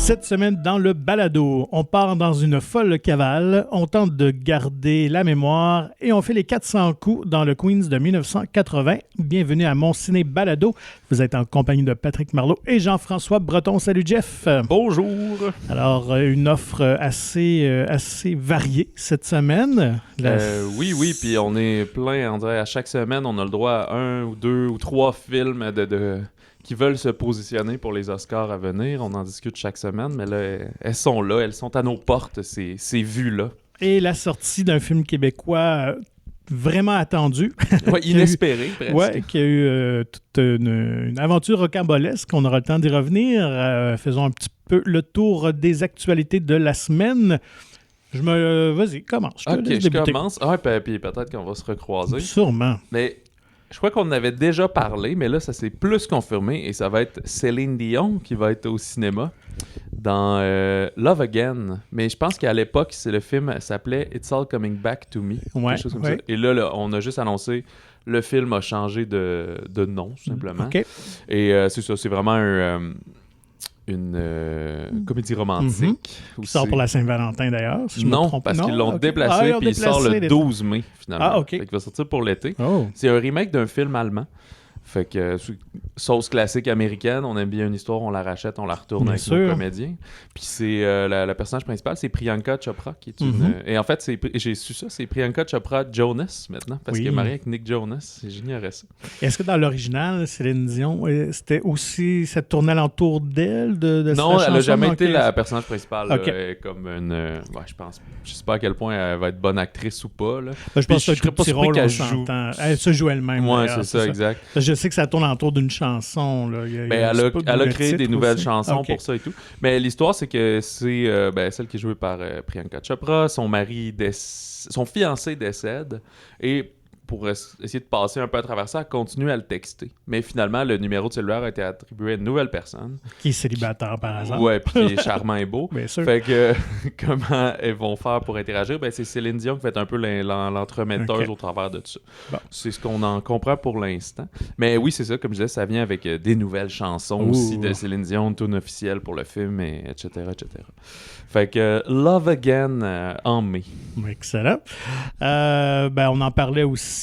Cette semaine, dans le balado, on part dans une folle cavale, on tente de garder la mémoire et on fait les 400 coups dans le Queens de 1980. Bienvenue à mon ciné balado. Vous êtes en compagnie de Patrick Marleau et Jean-François Breton. Salut Jeff. Bonjour. Alors, une offre assez variée cette semaine. Oui, puis on est plein, on dirait à chaque semaine, on a le droit à 1 ou 2 ou 3 films qui veulent se positionner pour les Oscars à venir. On en discute chaque semaine, mais là, elles sont là, elles sont à nos portes, ces vues-là. Et la sortie d'un film québécois vraiment attendu. Ouais, inespéré, presque. Oui, qui a eu toute une aventure rocambolesque. On aura le temps d'y revenir. Faisons un petit peu le tour des actualités de la semaine. Vas-y, commence. Je commence. Ah, puis peut-être qu'on va se recroiser. Sûrement. Mais je crois qu'on en avait déjà parlé, mais là, ça s'est plus confirmé et ça va être Céline Dion qui va être au cinéma dans Love Again. Mais je pense qu'à l'époque, le film s'appelait It's All Coming Back to Me. Ouais, quelque chose comme ça. Et là, on a juste annoncé le film a changé de nom, tout simplement. Okay. Et c'est ça, c'est vraiment une comédie romantique. Qui sort pour la Saint-Valentin d'ailleurs. Si je me trompe. Parce qu'ils l'ont déplacé puis il sort le 12 mai finalement. Ah, ok. Fait qu'il va sortir pour l'été. Oh. C'est un remake d'un film allemand. Fait que sauce classique américaine, on aime bien une histoire, on la rachète, on la retourne avec nos comédiens. Puis c'est la personnage principale, c'est Priyanka Chopra qui est une. Et en fait, j'ai su ça, c'est Priyanka Chopra Jonas maintenant, parce qu'elle est mariée avec Nick Jonas. J'ignorais ça. Est-ce que dans l'original, Céline Dion, c'était aussi cette tournée alentour d'elle de Non, elle n'a jamais été la la personnage principale. Okay. Comme une. Je sais pas à quel point elle va être bonne actrice ou pas. Là. Je pense que c'est un petit rôle qu'elle joue. Elle se joue elle-même. Ouais, c'est ça, exact. Je sais que ça tourne autour d'une chanson. Là. Elle a créé des nouvelles chansons okay. pour ça et tout. Mais l'histoire, c'est que c'est celle qui est jouée par Priyanka Chopra. Son fiancé décède. Et pour essayer de passer un peu à travers ça, elle continue à le texter. Mais finalement, le numéro de cellulaire a été attribué à une nouvelle personne. Qui est célibataire par hasard. Ouais, puis qui est charmant et beau. Bien sûr. Fait que comment elles vont faire pour interagir? Ben, c'est Céline Dion qui fait un peu l'entremetteuse au travers de tout ça. Bon. C'est ce qu'on en comprend pour l'instant. Mais oui, c'est ça, comme je disais, ça vient avec des nouvelles chansons aussi de Céline Dion, tune officielle pour le film, etc., etc. Fait que Love Again en mai. Excellent. On en parlait aussi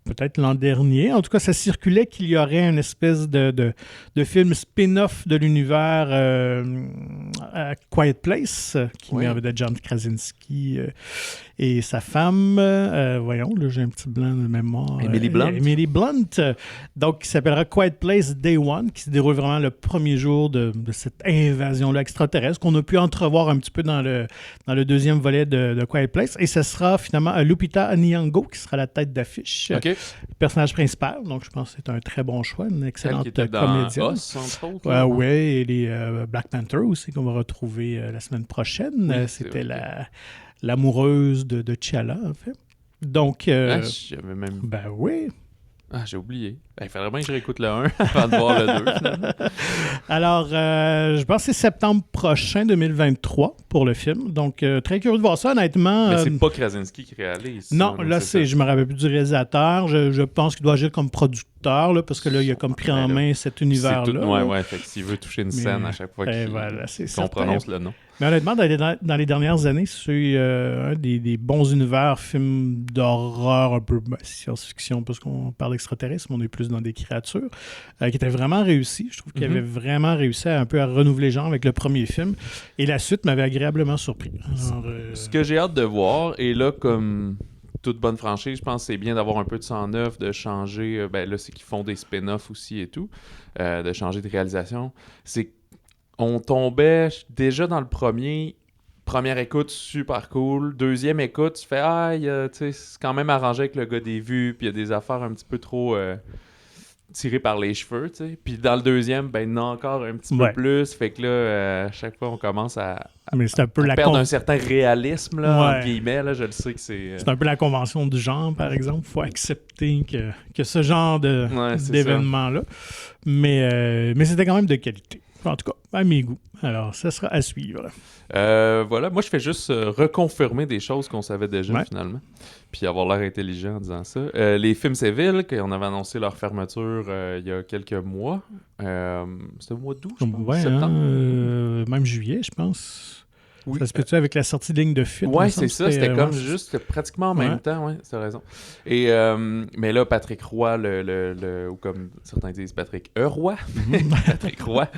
peut-être l'an dernier. En tout cas, ça circulait qu'il y aurait une espèce de film spin-off de l'univers Quiet Place, qui met en vedette John Krasinski et sa femme. Voyons, là, j'ai un petit blanc de mémoire. Emily Blunt. Donc, qui s'appellera Quiet Place Day One, qui se déroule vraiment le premier jour de cette invasion-là extraterrestre qu'on a pu entrevoir un petit peu dans le deuxième volet de Quiet Place. Et ce sera finalement Lupita Nyong'o qui sera la tête d'affiche. Okay. Le personnage principal. Donc, je pense que c'est un très bon choix, une excellente comédienne. Oui, et les Black Panther aussi qu'on va retrouver la semaine prochaine. Oui, c'était l'amoureuse de T'Challa, en fait. Donc, j'avais même... Ben oui. Ah, j'ai oublié. Il faudrait bien que je réécoute le 1 avant de voir le 2, finalement. Alors, je pense que c'est septembre prochain, 2023, pour le film. Donc, très curieux de voir ça, honnêtement. Mais c'est pas Krasinski qui réalise. Non, là, je me rappelle plus du réalisateur. Je pense qu'il doit agir comme producteur, là, parce que là, il a comme pris en main cet univers-là. Ouais, fait que s'il veut toucher une scène à chaque fois qu'on prononce le nom. Mais honnêtement, dans les dernières années, c'est un des bons univers, films d'horreur, un peu science-fiction, parce qu'on parle d'extraterrestre, mais on est plus dans des créatures, qui étaient vraiment réussis. Je trouve qu'il avait vraiment réussi à renouveler les gens avec le premier film. Et la suite m'avait agréablement surpris. Alors, ce que j'ai hâte de voir, et là, comme toute bonne franchise, je pense que c'est bien d'avoir un peu de sang neuf, de changer, là, c'est qu'ils font des spin-offs aussi et tout, de changer de réalisation. C'est on tombait déjà dans le première écoute, super cool. Deuxième écoute, tu fais c'est quand même arrangé avec le gars des vues, puis il y a des affaires un petit peu trop tirées par les cheveux, tu sais. Puis dans le deuxième, il y en a encore un petit peu plus. Fait que là, à chaque fois, on commence à perdre un certain réalisme, là, entre guillemets. Là, je le sais que c'est... C'est un peu la convention du genre, par exemple. Il faut accepter que ce genre d'événement-là. Mais c'était quand même de qualité. En tout cas, à mes goûts. Alors, ça sera à suivre. Voilà, moi je fais juste reconfirmer des choses qu'on savait déjà finalement, puis avoir l'air intelligent en disant ça. Les films Séville, qu'on avait annoncé leur fermeture il y a quelques mois, c'était au mois d'août, je pense, septembre. Même juillet, je pense. Oui. Ça se peut-tu avec la sortie de ligne de fuite? Oui, c'est ça. C'était comme juste pratiquement en même temps. Oui, c'est raison. Et, mais là, Patrick Roy, ou comme certains disent, Patrick Roy, Patrick Roy,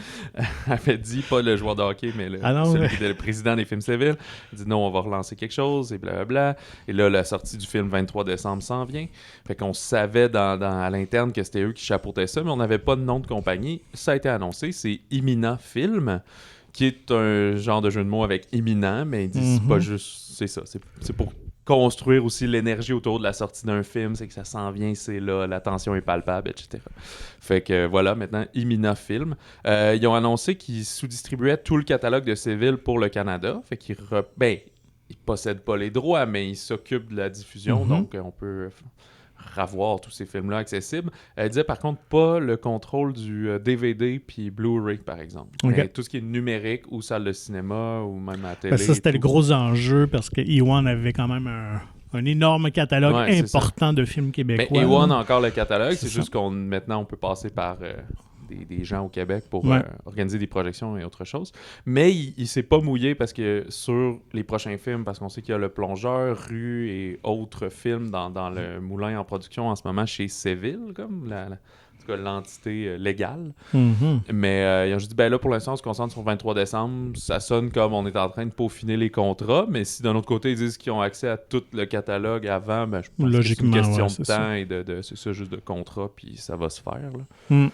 avait dit, pas le joueur de hockey, mais celui qui était le président des films Séville, il dit non, on va relancer quelque chose, et blablabla. Et là, la sortie du film 23 décembre s'en vient. Fait qu'on savait à l'interne que c'était eux qui chapeautaient ça, mais on n'avait pas de nom de compagnie. Ça a été annoncé, c'est Imminent Film, qui est un genre de jeu de mots avec imminent, mais ils disent pas juste... C'est ça, c'est pour construire aussi l'énergie autour de la sortie d'un film, c'est que ça s'en vient, c'est là, la tension est palpable, etc. Fait que voilà, maintenant, Imminent Film. Ils ont annoncé qu'ils sous-distribuaient tout le catalogue de Séville pour le Canada, fait qu'ils ils possèdent pas les droits, mais ils s'occupent de la diffusion, donc on peut... revoir tous ces films-là accessibles. Elle disait par contre pas le contrôle du DVD puis Blu-ray, par exemple. Okay. Tout ce qui est numérique ou salle de cinéma ou même à la télé. Ça, c'était le gros enjeu parce que E1 avait quand même un énorme catalogue important de films québécois. Mais E1 a encore le catalogue, c'est juste qu'on maintenant on peut passer par... Des gens au Québec pour organiser des projections et autre chose. Mais il s'est pas mouillé parce que sur les prochains films, parce qu'on sait qu'il y a Le Plongeur, Rue et autres films dans le moulin en production en ce moment chez Séville, comme en tout cas l'entité légale. Mais ils ont juste dit, là pour l'instant on se concentre sur le 23 décembre, ça sonne comme on est en train de peaufiner les contrats, mais si d'un autre côté ils disent qu'ils ont accès à tout le catalogue avant, je pense que c'est une question de temps et c'est ça, juste de contrat, puis ça va se faire. Là.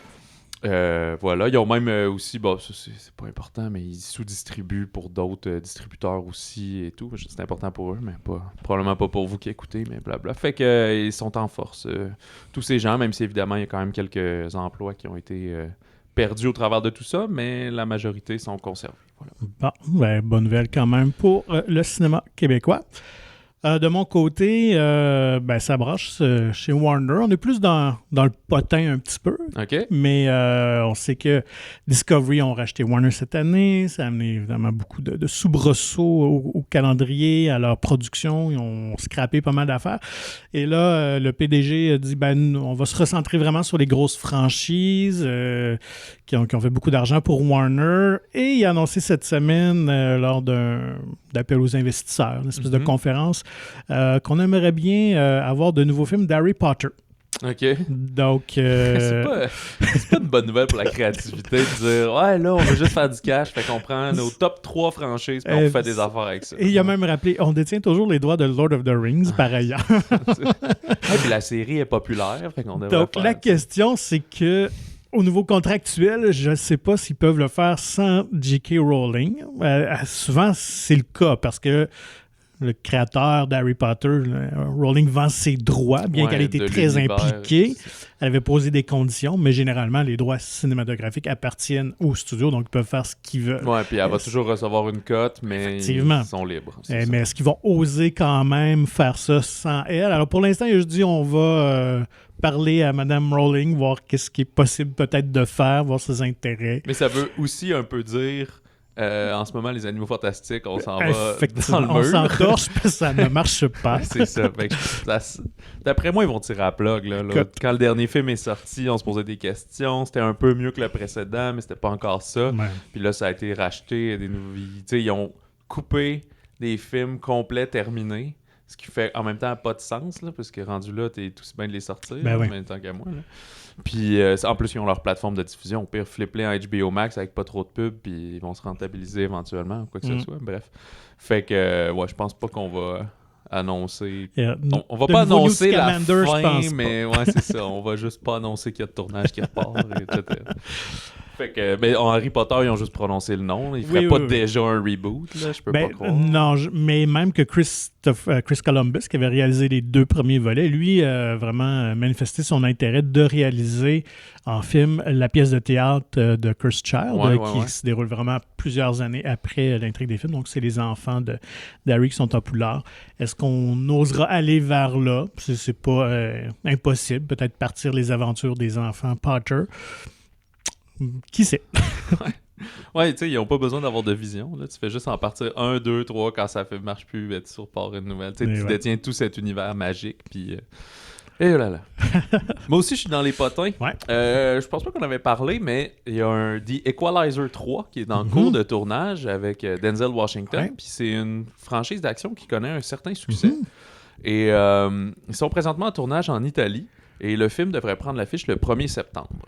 Voilà, ils ont même aussi, c'est pas important, mais ils sous-distribuent pour d'autres distributeurs aussi et tout. C'est important pour eux, mais probablement pas pour vous qui écoutez, mais blabla. Fait qu'ils sont en force. Tous ces gens, même si évidemment il y a quand même quelques emplois qui ont été perdus au travers de tout ça, mais la majorité sont conservés. Voilà. Bon, bonne nouvelle quand même pour le cinéma québécois. De mon côté, ça broche chez Warner. On est plus dans le potin un petit peu. Okay. Mais on sait que Discovery ont racheté Warner cette année. Ça a amené évidemment beaucoup de soubresauts au calendrier, à leur production. Ils ont scrappé pas mal d'affaires. Et là, le PDG a dit on va se recentrer vraiment sur les grosses franchises qui ont fait beaucoup d'argent pour Warner. Et il a annoncé cette semaine, lors d'appel aux investisseurs, une espèce de conférence, qu'on aimerait bien avoir de nouveaux films d'Harry Potter. OK. Donc... c'est pas une bonne nouvelle pour la créativité de dire « Ouais, là, on veut juste faire du cash, fait qu'on prend nos top 3 franchises et on fait des affaires avec ça. » Et il a même rappelé, on détient toujours les droits de Lord of the Rings, par ailleurs. Puis la série est populaire, fait qu'on devrait donc la question, c'est que au niveau contractuel, je ne sais pas s'ils peuvent le faire sans J.K. Rowling. Souvent, c'est le cas parce que le créateur d'Harry Potter, Rowling, vend ses droits, bien qu'elle ait été très impliquée. Elle avait posé des conditions, mais généralement, les droits cinématographiques appartiennent au studio, donc ils peuvent faire ce qu'ils veulent. Oui, puis elle va toujours recevoir une cote, mais ils sont libres. Mais est-ce qu'ils vont oser quand même faire ça sans elle? Alors, pour l'instant, je dis, on va... parler à Mme Rowling, voir qu'est-ce qui est possible peut-être de faire, voir ses intérêts. Mais ça veut aussi un peu dire, en ce moment, les animaux fantastiques, on s'en va dans le mur. On s'entorche parce que ça ne marche pas. C'est ça. D'après moi, ils vont tirer à plug. Là. Quand le dernier film est sorti, on se posait des questions. C'était un peu mieux que le précédent, mais c'était pas encore ça. Ouais. Puis là, ça a été racheté. Ils ont coupé des films complets terminés. Ce qui fait en même temps pas de sens, là, parce que rendu là, t'es tout aussi bien de les sortir en même temps qu'à moi. Là. Puis en plus, ils ont leur plateforme de diffusion. Au pire, flipper en HBO Max avec pas trop de pubs, puis ils vont se rentabiliser éventuellement, ou quoi que ce soit. Bref. Fait que, je pense pas qu'on va annoncer... On va pas annoncer la fin, mais c'est ça. On va juste pas annoncer qu'il y a de tournage qui repart, etc. Fait que, en Harry Potter, ils ont juste prononcé le nom. Ils feraient pas déjà un reboot, là, je peux pas croire. Non, mais même que Chris Columbus, qui avait réalisé les 2 premiers volets, lui a vraiment manifesté son intérêt de réaliser en film la pièce de théâtre de Cursed Child, qui se déroule vraiment plusieurs années après l'intrigue des films. Donc, c'est les enfants d'Harry qui sont en Poudlard. Est-ce qu'on osera aller vers là? C'est pas impossible. Peut-être partir les aventures des enfants Potter. Qui sait? Ouais, tu sais, ils n'ont pas besoin d'avoir de vision. Là. Tu fais juste en partir 1, 2, 3 quand ça marche plus, tu surpars une nouvelle. Tu détiens tout cet univers magique, puis... Et là là. Moi aussi, je suis dans les potins. Ouais. Je pense pas qu'on avait parlé, mais il y a un The Equalizer 3 qui est en cours de tournage avec Denzel Washington. Puis c'est une franchise d'action qui connaît un certain succès. Et ils sont présentement en tournage en Italie. Et le film devrait prendre l'affiche le 1er septembre.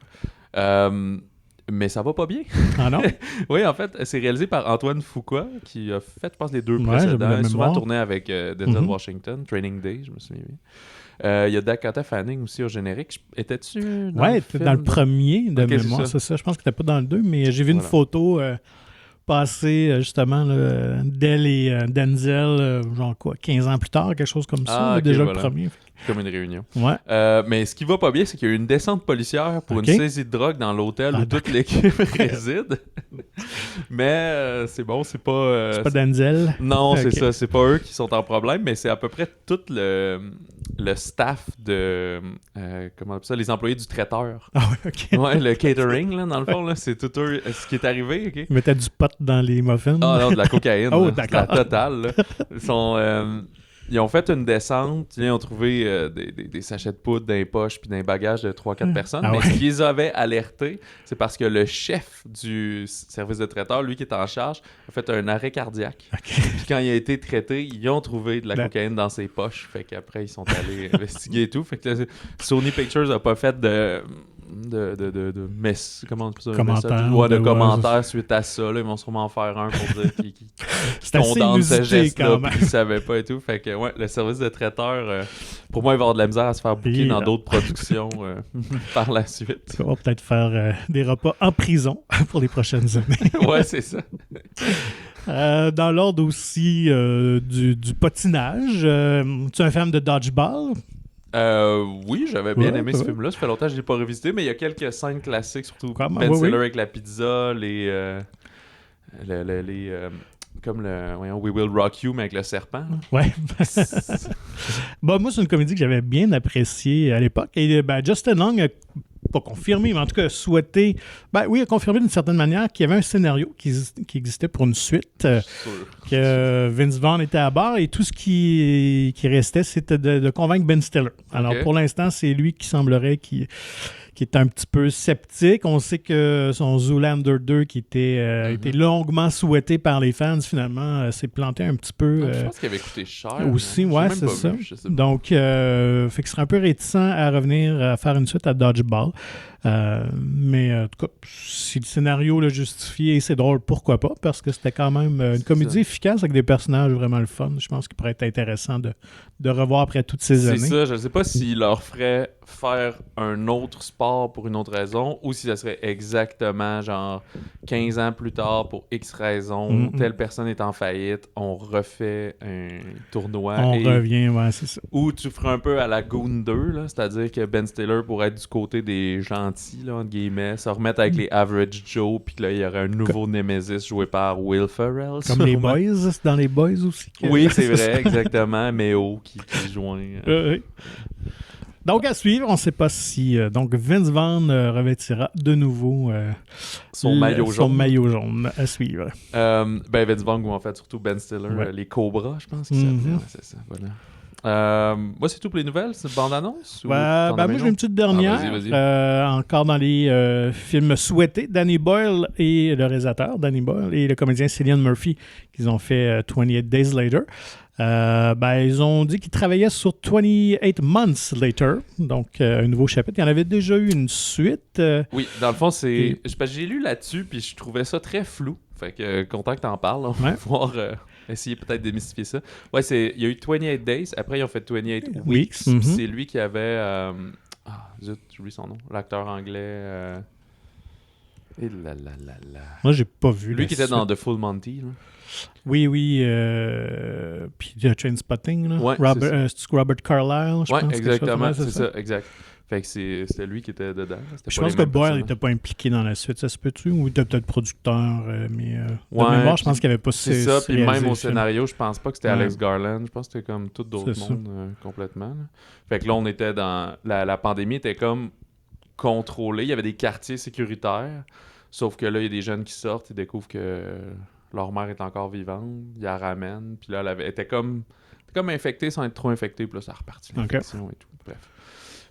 Mais ça va pas bien. Ah non? Oui, en fait, c'est réalisé par Antoine Fuqua, qui a fait, je pense, les 2 précédents. Il a souvent tourné avec Denzel Washington, Training Day, je me souviens bien. Il y a Dakota Fanning aussi au générique. Étais-tu dans le film? Dans le premier de mémoire, c'est ça. Je pense que t'étais pas dans le 2, mais j'ai vu une photo passer justement d'elle et Denzel, genre quoi, 15 ans plus tard, quelque chose comme ça. Déjà le premier. Comme une réunion. Ouais. Mais ce qui va pas bien, c'est qu'il y a eu une descente policière pour une saisie de drogue dans l'hôtel où toute l'équipe réside. Mais c'est bon, c'est pas... c'est pas Denzel? Non, c'est ça. C'est pas eux qui sont en problème, mais c'est à peu près tout le staff de... comment on appelle ça? Les employés du traiteur. Ah oui, OK. Ouais, le catering, là, dans le fond, là, c'est tout eux. Ce qui est arrivé, OK? Ils mettaient du pot dans les muffins? Ah non, de la cocaïne. Oh, d'accord. La totale, là. Ils ont fait une descente, ils ont trouvé des sachets de poudre dans les poches puis dans les bagages de 3-4 personnes. Mais ce qu'ils les avait alertés, c'est parce que le chef du service de traiteur, lui qui est en charge, a fait un arrêt cardiaque. Puis quand il a été traité, ils ont trouvé de la cocaïne dans ses poches. Fait qu'après, ils sont allés investiguer et tout. Fait que là, Sony Pictures n'a pas fait de commentaires suite à ça. Là. Ils vont sûrement en faire un pour dire qu'ils condamnent ce geste-là puis qu'ils savaient pas et tout. Fait que ouais, le service de traiteur, pour moi, il va avoir de la misère à se faire booker dans d'autres productions par la suite. On va peut-être faire des repas en prison pour les prochaines années. Ouais, c'est ça. Dans l'ordre aussi du patinage, tu es un fan de dodgeball? Oui, j'avais bien aimé ce film-là. Ça fait longtemps que je l'ai pas revisité, mais il y a quelques scènes classiques, surtout Ben Stiller avec la pizza, comme le We Will Rock You, mais avec le serpent. Ouais. Bon, moi, c'est une comédie que j'avais bien appréciée à l'époque. Et Justin Long a pas confirmé, mais en tout cas souhaité, a confirmé d'une certaine manière qu'il y avait un scénario qui existait pour une suite, que Vince Vaughn était à bord et tout ce qui restait, c'était de convaincre Ben Stiller. Alors, pour l'instant, c'est lui qui semblerait qui est un petit peu sceptique. On sait que son Zoolander 2, qui était longuement souhaité par les fans, finalement, s'est planté un petit peu. Je pense qu'il avait coûté cher. Aussi, ouais, c'est ça. Donc, fait qu'il serait un peu réticent à revenir à faire une suite à Dodgeball. Mais en tout cas, si le scénario le justifié et c'est drôle, pourquoi pas? Parce que c'était quand même une comédie efficace avec des personnages vraiment le fun. Je pense qu'il pourrait être intéressant de revoir après toutes ces années. C'est ça, je ne sais pas s'il leur ferait faire un autre sport pour une autre raison ou si ça serait exactement genre 15 ans plus tard pour X raison, telle personne est en faillite, on refait un tournoi. On revient, ouais, c'est ça. Ou tu ferais un peu à la Goon 2, là, c'est-à-dire que Ben Stiller pourrait être du côté des gentils, là, entre guillemets, se remettre avec les Average Joe, puis là, il y aurait un nouveau Nemesis joué par Will Ferrell. Comme les Boys, c'est dans les Boys aussi. Oui, c'est vrai, exactement. Méo qui joint. Oui. Donc, à suivre, on ne sait pas si donc Vince Vaughn revêtira de nouveau son maillot jaune à suivre. Vince Vaughn, ou en fait surtout Ben Stiller, les Cobras, je pense qu'il s'appelle. C'est ça, voilà. Moi, c'est tout pour les nouvelles? C'est une bande-annonce? Moi, j'ai une petite dernière. Vas-y. Encore dans les films souhaités, Danny Boyle et le réalisateur, Danny Boyle, et le comédien Cillian Murphy, qui ont fait 28 Days Later. Ils ont dit qu'ils travaillaient sur 28 Months Later, donc un nouveau chapitre. Il y en avait déjà eu une suite. Oui, dans le fond, c'est... J'ai lu là-dessus, puis je trouvais ça très flou. Fait que content que t'en parles. On va pouvoir essayer peut-être de démystifier ça. Ouais, il y a eu 28 Days, après ils ont fait 28 Weeks. C'est lui qui avait... j'oublie son nom. L'acteur anglais... Moi, j'ai pas vu. Lui qui était dans The Full Monty, là. Oui. Puis Trainspotting, là. Ouais, c'est Robert Carlyle, je pense. Ouais, exactement. C'est ça, exact. Fait que c'était lui qui était dedans. Je pense que Boyle n'était pas impliqué dans la suite, ça se peut-tu? Ou il était peut-être producteur, mais de mémoire, je pense qu'il n'y avait pas... C'est ça, puis même au scénario, je pense pas que c'était Alex Garland. Je pense que c'était comme tout d'autres mondes complètement. Là. Fait que là, on était dans... La pandémie était comme contrôlée. Il y avait des quartiers sécuritaires. Sauf que là, il y a des jeunes qui sortent, ils découvrent que leur mère est encore vivante, ils la ramènent, puis là, elle était comme infectée sans être trop infectée, puis là, ça a reparti l'infection et tout. Bref.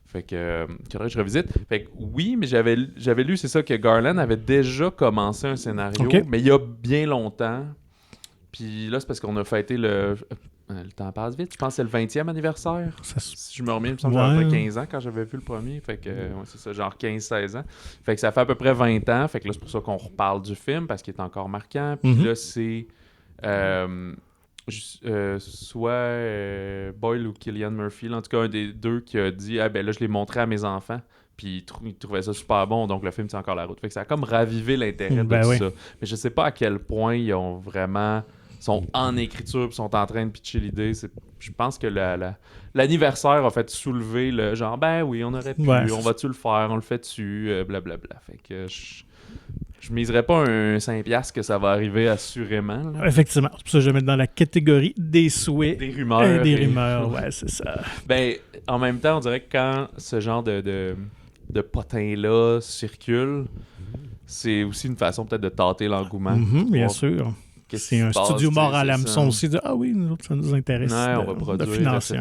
Fait que faudrait que je revisite. Fait que oui, mais j'avais lu, c'est ça, que Garland avait déjà commencé un scénario, mais il y a bien longtemps. Puis là, c'est parce qu'on a fêté le temps passe vite. Je pense que c'est le 20e anniversaire. Si je me remets, il me semble que j'avais pas 15 ans quand j'avais vu le premier. Fait que c'est ça, genre 15-16 ans. Fait que ça fait à peu près 20 ans. Fait que là, c'est pour ça qu'on reparle du film, parce qu'il est encore marquant. Puis là, c'est soit Boyle ou Cillian Murphy, là, en tout cas un des deux qui a dit « Ah ben là, je l'ai montré à mes enfants. » Puis ils trouvaient ça super bon, donc le film tient encore la route. Fait que ça a comme ravivé l'intérêt de tout ça. Mais je sais pas à quel point ils ont vraiment... sont en écriture puis sont en train de pitcher l'idée. Je pense que l'anniversaire a fait soulever le genre, ben oui, on aurait pu, on va-tu le faire, on le fait-tu, blablabla. Fait que je miserais pas un 5$ que ça va arriver assurément. Là. Effectivement. C'est pour ça que je vais mettre dans la catégorie des souhaits. Des rumeurs. Des rumeurs, ouais, c'est ça. Ben, en même temps, on dirait que quand ce genre de potin-là circule, c'est aussi une façon peut-être de tâter l'engouement. Bien sûr. C'est un studio mort à l'hameçon aussi. Ah oui, nous autres, ça nous intéresse. On va produire, etc.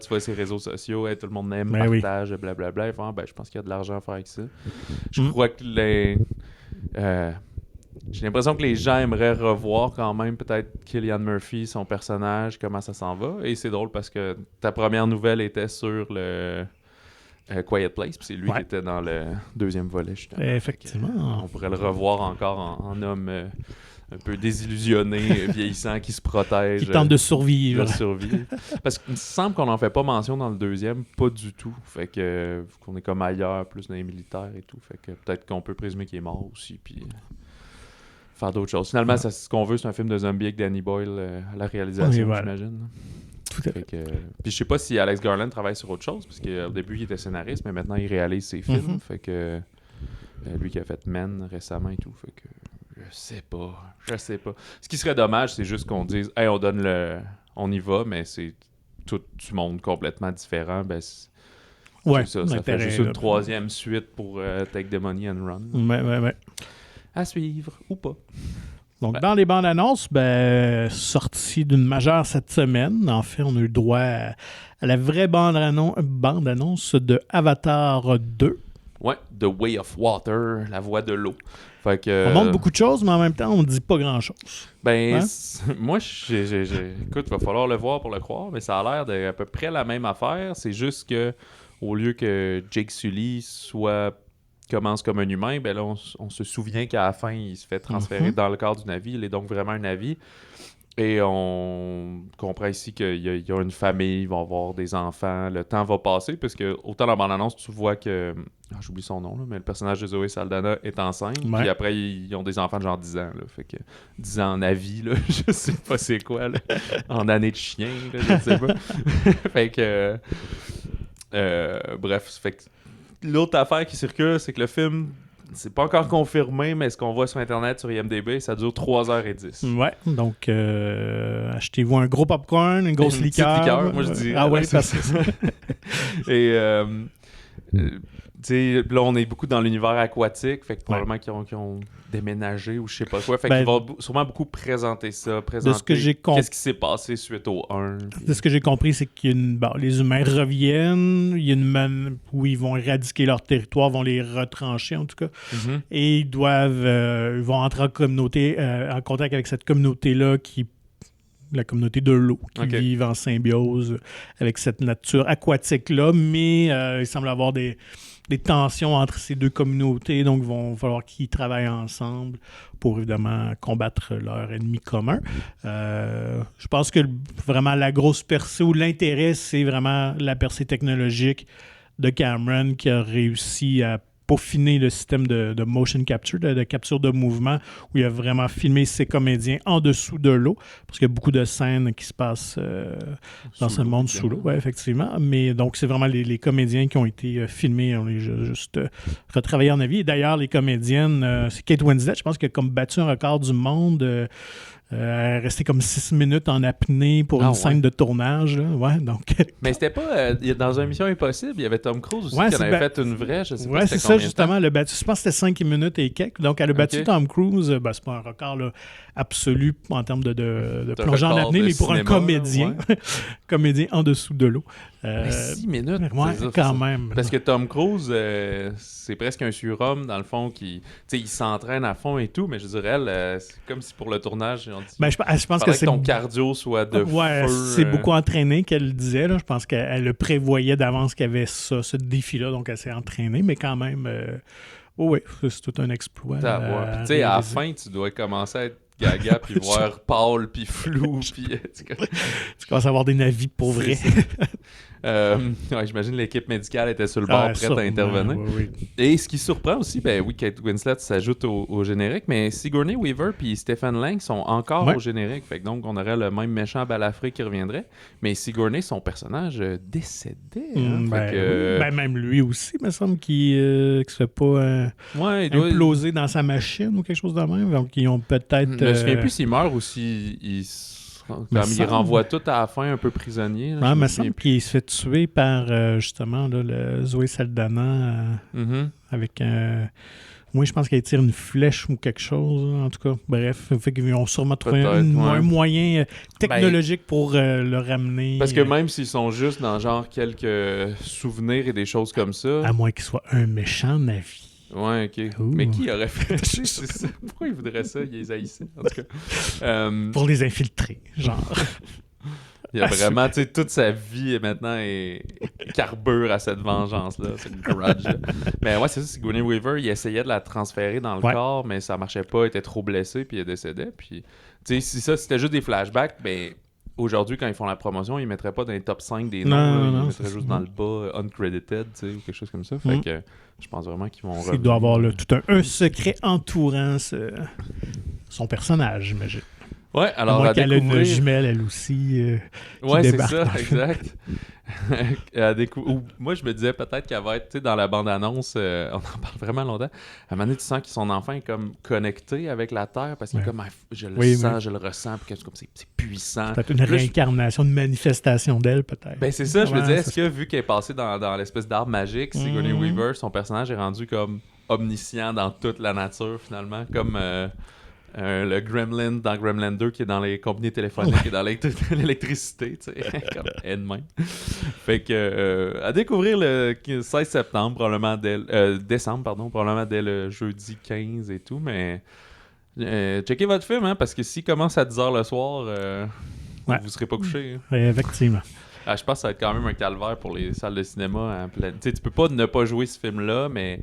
Tu vois, ces réseaux sociaux, tout le monde aime, partage, blablabla. Ils font, je pense qu'il y a de l'argent à faire avec ça. Je crois que j'ai l'impression que les gens aimeraient revoir quand même peut-être Cillian Murphy, son personnage, comment ça s'en va. Et c'est drôle parce que ta première nouvelle était sur le Quiet Place, puis c'est lui qui était dans le deuxième volet, justement. Effectivement. On pourrait le revoir encore en homme... un peu désillusionné, vieillissant, qui se protège. Qui tente de survivre. Parce qu'il me semble qu'on n'en fait pas mention dans le deuxième, pas du tout. Fait que qu'on est comme ailleurs, plus dans les militaires et tout. Fait que peut-être qu'on peut présumer qu'il est mort aussi, puis faire d'autres choses. Finalement, ce qu'on veut, c'est un film de zombies avec Danny Boyle à la réalisation, j'imagine. Tout à fait. Puis je sais pas si Alex Garland travaille sur autre chose, parce qu'au début, il était scénariste, mais maintenant, il réalise ses films. Fait que lui qui a fait Men récemment et tout. Fait que je sais pas. Ce qui serait dommage, c'est juste qu'on dise « Hey, on y va », mais c'est tout du monde complètement différent. Ben, ça fait juste une troisième suite pour Take the Money and Run. Ouais. À suivre, ou pas. Donc, dans les bandes annonces, sortie d'une majeure cette semaine, en fait, on a eu droit à la vraie bande annonce de Avatar 2. Ouais, The Way of Water, la voie de l'eau. Fait que, on montre beaucoup de choses, mais en même temps, on ne dit pas grand-chose. Moi, écoute, il va falloir le voir pour le croire, mais ça a l'air d'à peu près la même affaire. C'est juste que au lieu que Jake Sully commence comme un humain, ben là, on se souvient qu'à la fin, il se fait transférer dans le corps du Na'vi. Il est donc vraiment un Na'vi. Et on comprend ici qu'il y a une famille, ils vont avoir des enfants, le temps va passer, parce que autant dans la bande-annonce, tu vois que... j'oublie son nom, là, mais le personnage de Zoé Saldana est enceinte, puis après, ils ont des enfants de genre 10 ans. Là, fait que 10 ans en avis, là, je sais pas c'est quoi, là, en année de chien, là, je sais pas. Fait que... bref, fait que l'autre affaire qui circule, c'est que le film... C'est pas encore confirmé, mais ce qu'on voit sur Internet, sur IMDb, ça dure 3h10. Ouais, donc achetez-vous un gros popcorn, une grosse liqueur. Moi je dis. Ah ouais, c'est ça. Et tu sais, là on est beaucoup dans l'univers aquatique, fait que probablement qu'ils ont déménagé ou je sais pas quoi. Fait qu'ils vont sûrement beaucoup présenter ça, qu'est-ce qui s'est passé suite au 1. De ce que j'ai compris, c'est que les humains reviennent, il y a une manne où ils vont éradiquer leur territoire, vont les retrancher en tout cas, et ils vont entrer en contact avec cette communauté-là la communauté de l'eau, qui vivent en symbiose avec cette nature aquatique-là, mais il semble avoir des tensions entre ces deux communautés, donc il va falloir qu'ils travaillent ensemble pour évidemment combattre leur ennemi commun. Je pense que vraiment la grosse percée ou l'intérêt, c'est vraiment la percée technologique de Cameron qui a réussi à peaufiner le système de motion capture, de capture de mouvement, où il a vraiment filmé ses comédiens en dessous de l'eau, parce qu'il y a beaucoup de scènes qui se passent dans ce monde sous l'eau, effectivement. Mais donc, c'est vraiment les comédiens qui ont été filmés, on les juste retravaillés en avis. Et d'ailleurs, les comédiennes, c'est Kate Winslet, je pense, qui a comme battu un record du monde Resté comme 6 minutes en apnée pour une scène de tournage. Là. Ouais, donc... Mais c'était pas... dans une Mission Impossible, il y avait Tom Cruise aussi qui en avait fait une vraie. Je sais pas c'est ça, justement. Je pense que c'était 5 minutes et quelques. Donc, elle a battu Tom Cruise. C'est pas un record là, absolu en termes de plongée en apnée, mais pour un comédien. Comédien en dessous de l'eau. 6 minutes, quand même. Parce que Tom Cruise, c'est presque un surhomme, dans le fond, qui il s'entraîne à fond et tout, mais je dirais, c'est comme si pour le tournage, on dit, je pense que ton cardio soit de feu. C'est beaucoup entraîné qu'elle disait. Là. Je pense qu'elle le prévoyait d'avance qu'il y avait ce défi-là, donc elle s'est entraînée, mais quand même, oui, c'est tout un exploit. À la fin, tu dois commencer à être gaga, puis voir pâle, puis flou, puis... tu commences à avoir des navis pour vrai. J'imagine l'équipe médicale était sur le bord, prête à intervenir. Oui. Et ce qui surprend aussi, Kate Winslet s'ajoute au générique, mais Sigourney Weaver puis Stephen Lang sont encore au générique. Fait que donc, on aurait le même méchant balafré qui reviendrait. Mais Sigourney, son personnage décédait. Même lui aussi, il me semble qu'il se fait pas imploser dans sa machine ou quelque chose de même. Donc, ils ont peut-être... Je me souviens plus s'il meurt ou s'il... il renvoie tout à la fin un peu prisonnier. Il me semble qu'il se fait tuer par justement là, le Zoé Saldana avec moi je pense qu'il tire une flèche ou quelque chose. En tout cas, bref, fait qu'ils ont sûrement trouvé un moyen technologique pour le ramener. Parce que même s'ils sont juste dans genre quelques souvenirs et des choses comme ça. À moins qu'il soit un méchant navi. Ouais, ok. Ouh. Mais qui aurait fait ça? Pourquoi ils voudraient ça? Ils les haïssaient, en tout cas. Pour les infiltrer, genre. Il y a vraiment, tu sais, toute sa vie maintenant est carbure à cette vengeance-là, cette grudge. Mais ouais, c'est ça, Sigourney Weaver, il essayait de la transférer dans le corps, mais ça marchait pas, il était trop blessé, puis il décédait. Puis, tu sais, si ça, c'était juste des flashbacks, aujourd'hui, quand ils font la promotion, ils mettraient pas dans les top 5 des noms. Ils mettraient juste dans le bas, uncredited, tu sais, ou quelque chose comme ça. Fait que je pense vraiment qu'ils vont revenir. Il doit avoir tout un secret entourant son personnage, j'imagine. Ouais, alors à qu'elle a une jumelle, elle aussi. Ouais, c'est ça, exact. Moi, je me disais peut-être qu'elle va être dans la bande-annonce, on en parle vraiment longtemps. À un moment donné, tu sens que son enfant est comme connecté avec la Terre parce qu'il est comme je le ressens, puis comme c'est puissant. Peut-être une réincarnation, une manifestation d'elle, peut-être. C'est ça, je me disais, est-ce que vu qu'elle est passée dans l'espèce d'arbre magique, Sigourney Weaver, son personnage est rendu comme omniscient dans toute la nature, finalement, comme. Le Gremlin dans Gremlin 2 qui est dans les compagnies téléphoniques et dans l'électricité, tu sais, comme elle-même. Fait que à découvrir le 16 septembre, probablement décembre, probablement dès le jeudi 15 et tout, mais checkez votre film, hein, parce que s'il commence à 10h le soir, vous serez pas couché. Hein. Effectivement. Je pense que ça va être quand même un calvaire pour les salles de cinéma. Tu sais, tu peux pas ne pas jouer ce film-là, mais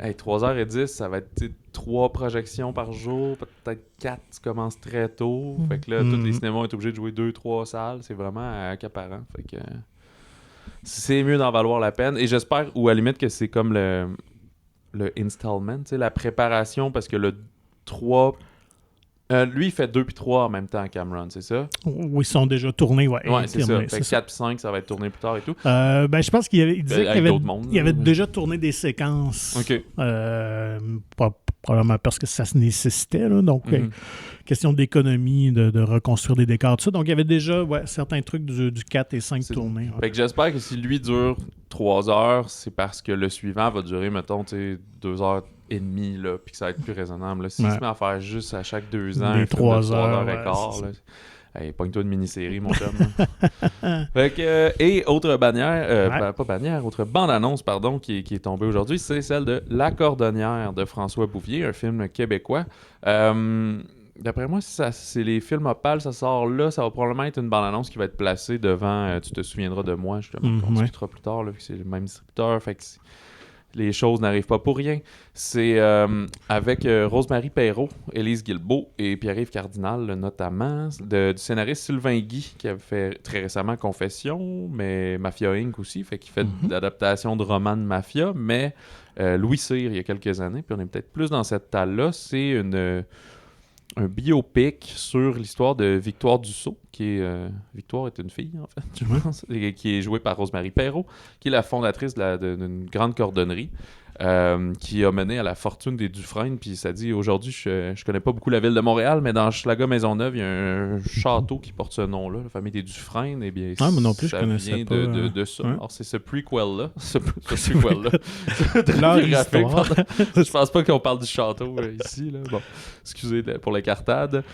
3h10, ça va être 3 projections par jour, peut-être 4, tu commences très tôt. Fait que là, tous les cinémas sont obligés de jouer 2-3 salles. C'est vraiment accaparant. Fait que c'est mieux d'en valoir la peine. Et j'espère, ou à la limite, que c'est comme le installment, la préparation, parce que le 3... lui, il fait 2 puis 3 en même temps à Cameron, c'est ça? Oui, ils sont déjà tournés, ouais. Ouais, c'est ça. Fait que 4 puis 5, ça va être tourné plus tard et tout. Je pense qu'il disait qu'il avait déjà tourné des séquences. OK. Probablement parce que ça se nécessitait, là. Donc, question d'économie, de reconstruire des décors, tout ça. Donc, il y avait déjà certains trucs du 4 et 5 tournés. Ouais. Fait que j'espère que si lui dure 3 heures, c'est parce que le suivant va durer, mettons, 2h30, là, puis que ça va être plus raisonnable. S'il se met à faire juste à chaque 2 ans, des 3 heures et quart, hey, pogne-toi une mini-série, mon chum. Fait que, et autre bannière, autre bande-annonce, pardon, qui est tombée aujourd'hui, c'est celle de La Cordonnière de François Bouvier, un film québécois. D'après moi, si c'est les films Opal, ça sort là, ça va probablement être une bande-annonce qui va être placée devant Tu te souviendras de moi, justement, qu'on discutera plus tard, là, vu que c'est le même distributeur, fait que les choses n'arrivent pas pour rien. C'est avec Rosemary Perreault, Élise Guilbeault et Pierre-Yves Cardinal, notamment, du scénariste Sylvain Guy, qui avait fait très récemment Confession, mais Mafia Inc. aussi, fait qu'il fait d'adaptation de romans de mafia, mais Louis Cyr, il y a quelques années, puis on est peut-être plus dans cette talle-là, c'est un biopic sur l'histoire de Victoire Dussault, qui est... Victoire est une fille, en fait, je pense, qui est jouée par Rosemary Perreault, qui est la fondatrice d'une grande cordonnerie. qui a mené à la fortune des Dufresne. Puis ça dit, aujourd'hui, je connais pas beaucoup la ville de Montréal, mais dans Hochelaga Maisonneuve, il y a un château qui porte ce nom-là, la famille des Dufresne. Eh bien, moi non plus, ça je connaissais vient pas. de ça. Hein? Alors, c'est ce prequel-là. Ce prequel-là. Leur histoire. Je pense pas qu'on parle du château ici. Là. Bon, excusez pour l'écartade.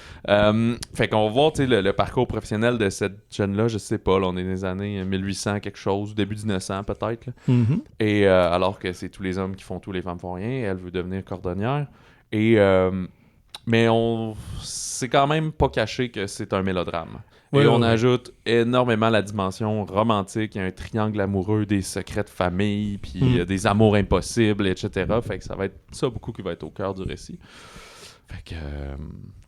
Fait qu'on voit le parcours professionnel de cette jeune-là, je sais pas, là, on est dans les années 1800 quelque chose, début 1900 peut-être. Là. Mm-hmm. Et alors que c'est tous les hommes qui font tout, les femmes font rien, elle veut devenir cordonnière. Et mais c'est quand même pas caché que c'est un mélodrame. Et on ajoute énormément la dimension romantique, il y a un triangle amoureux, des secrets de famille, puis des amours impossibles, etc. Fait que ça va être ça beaucoup qui va être au cœur du récit. Fait que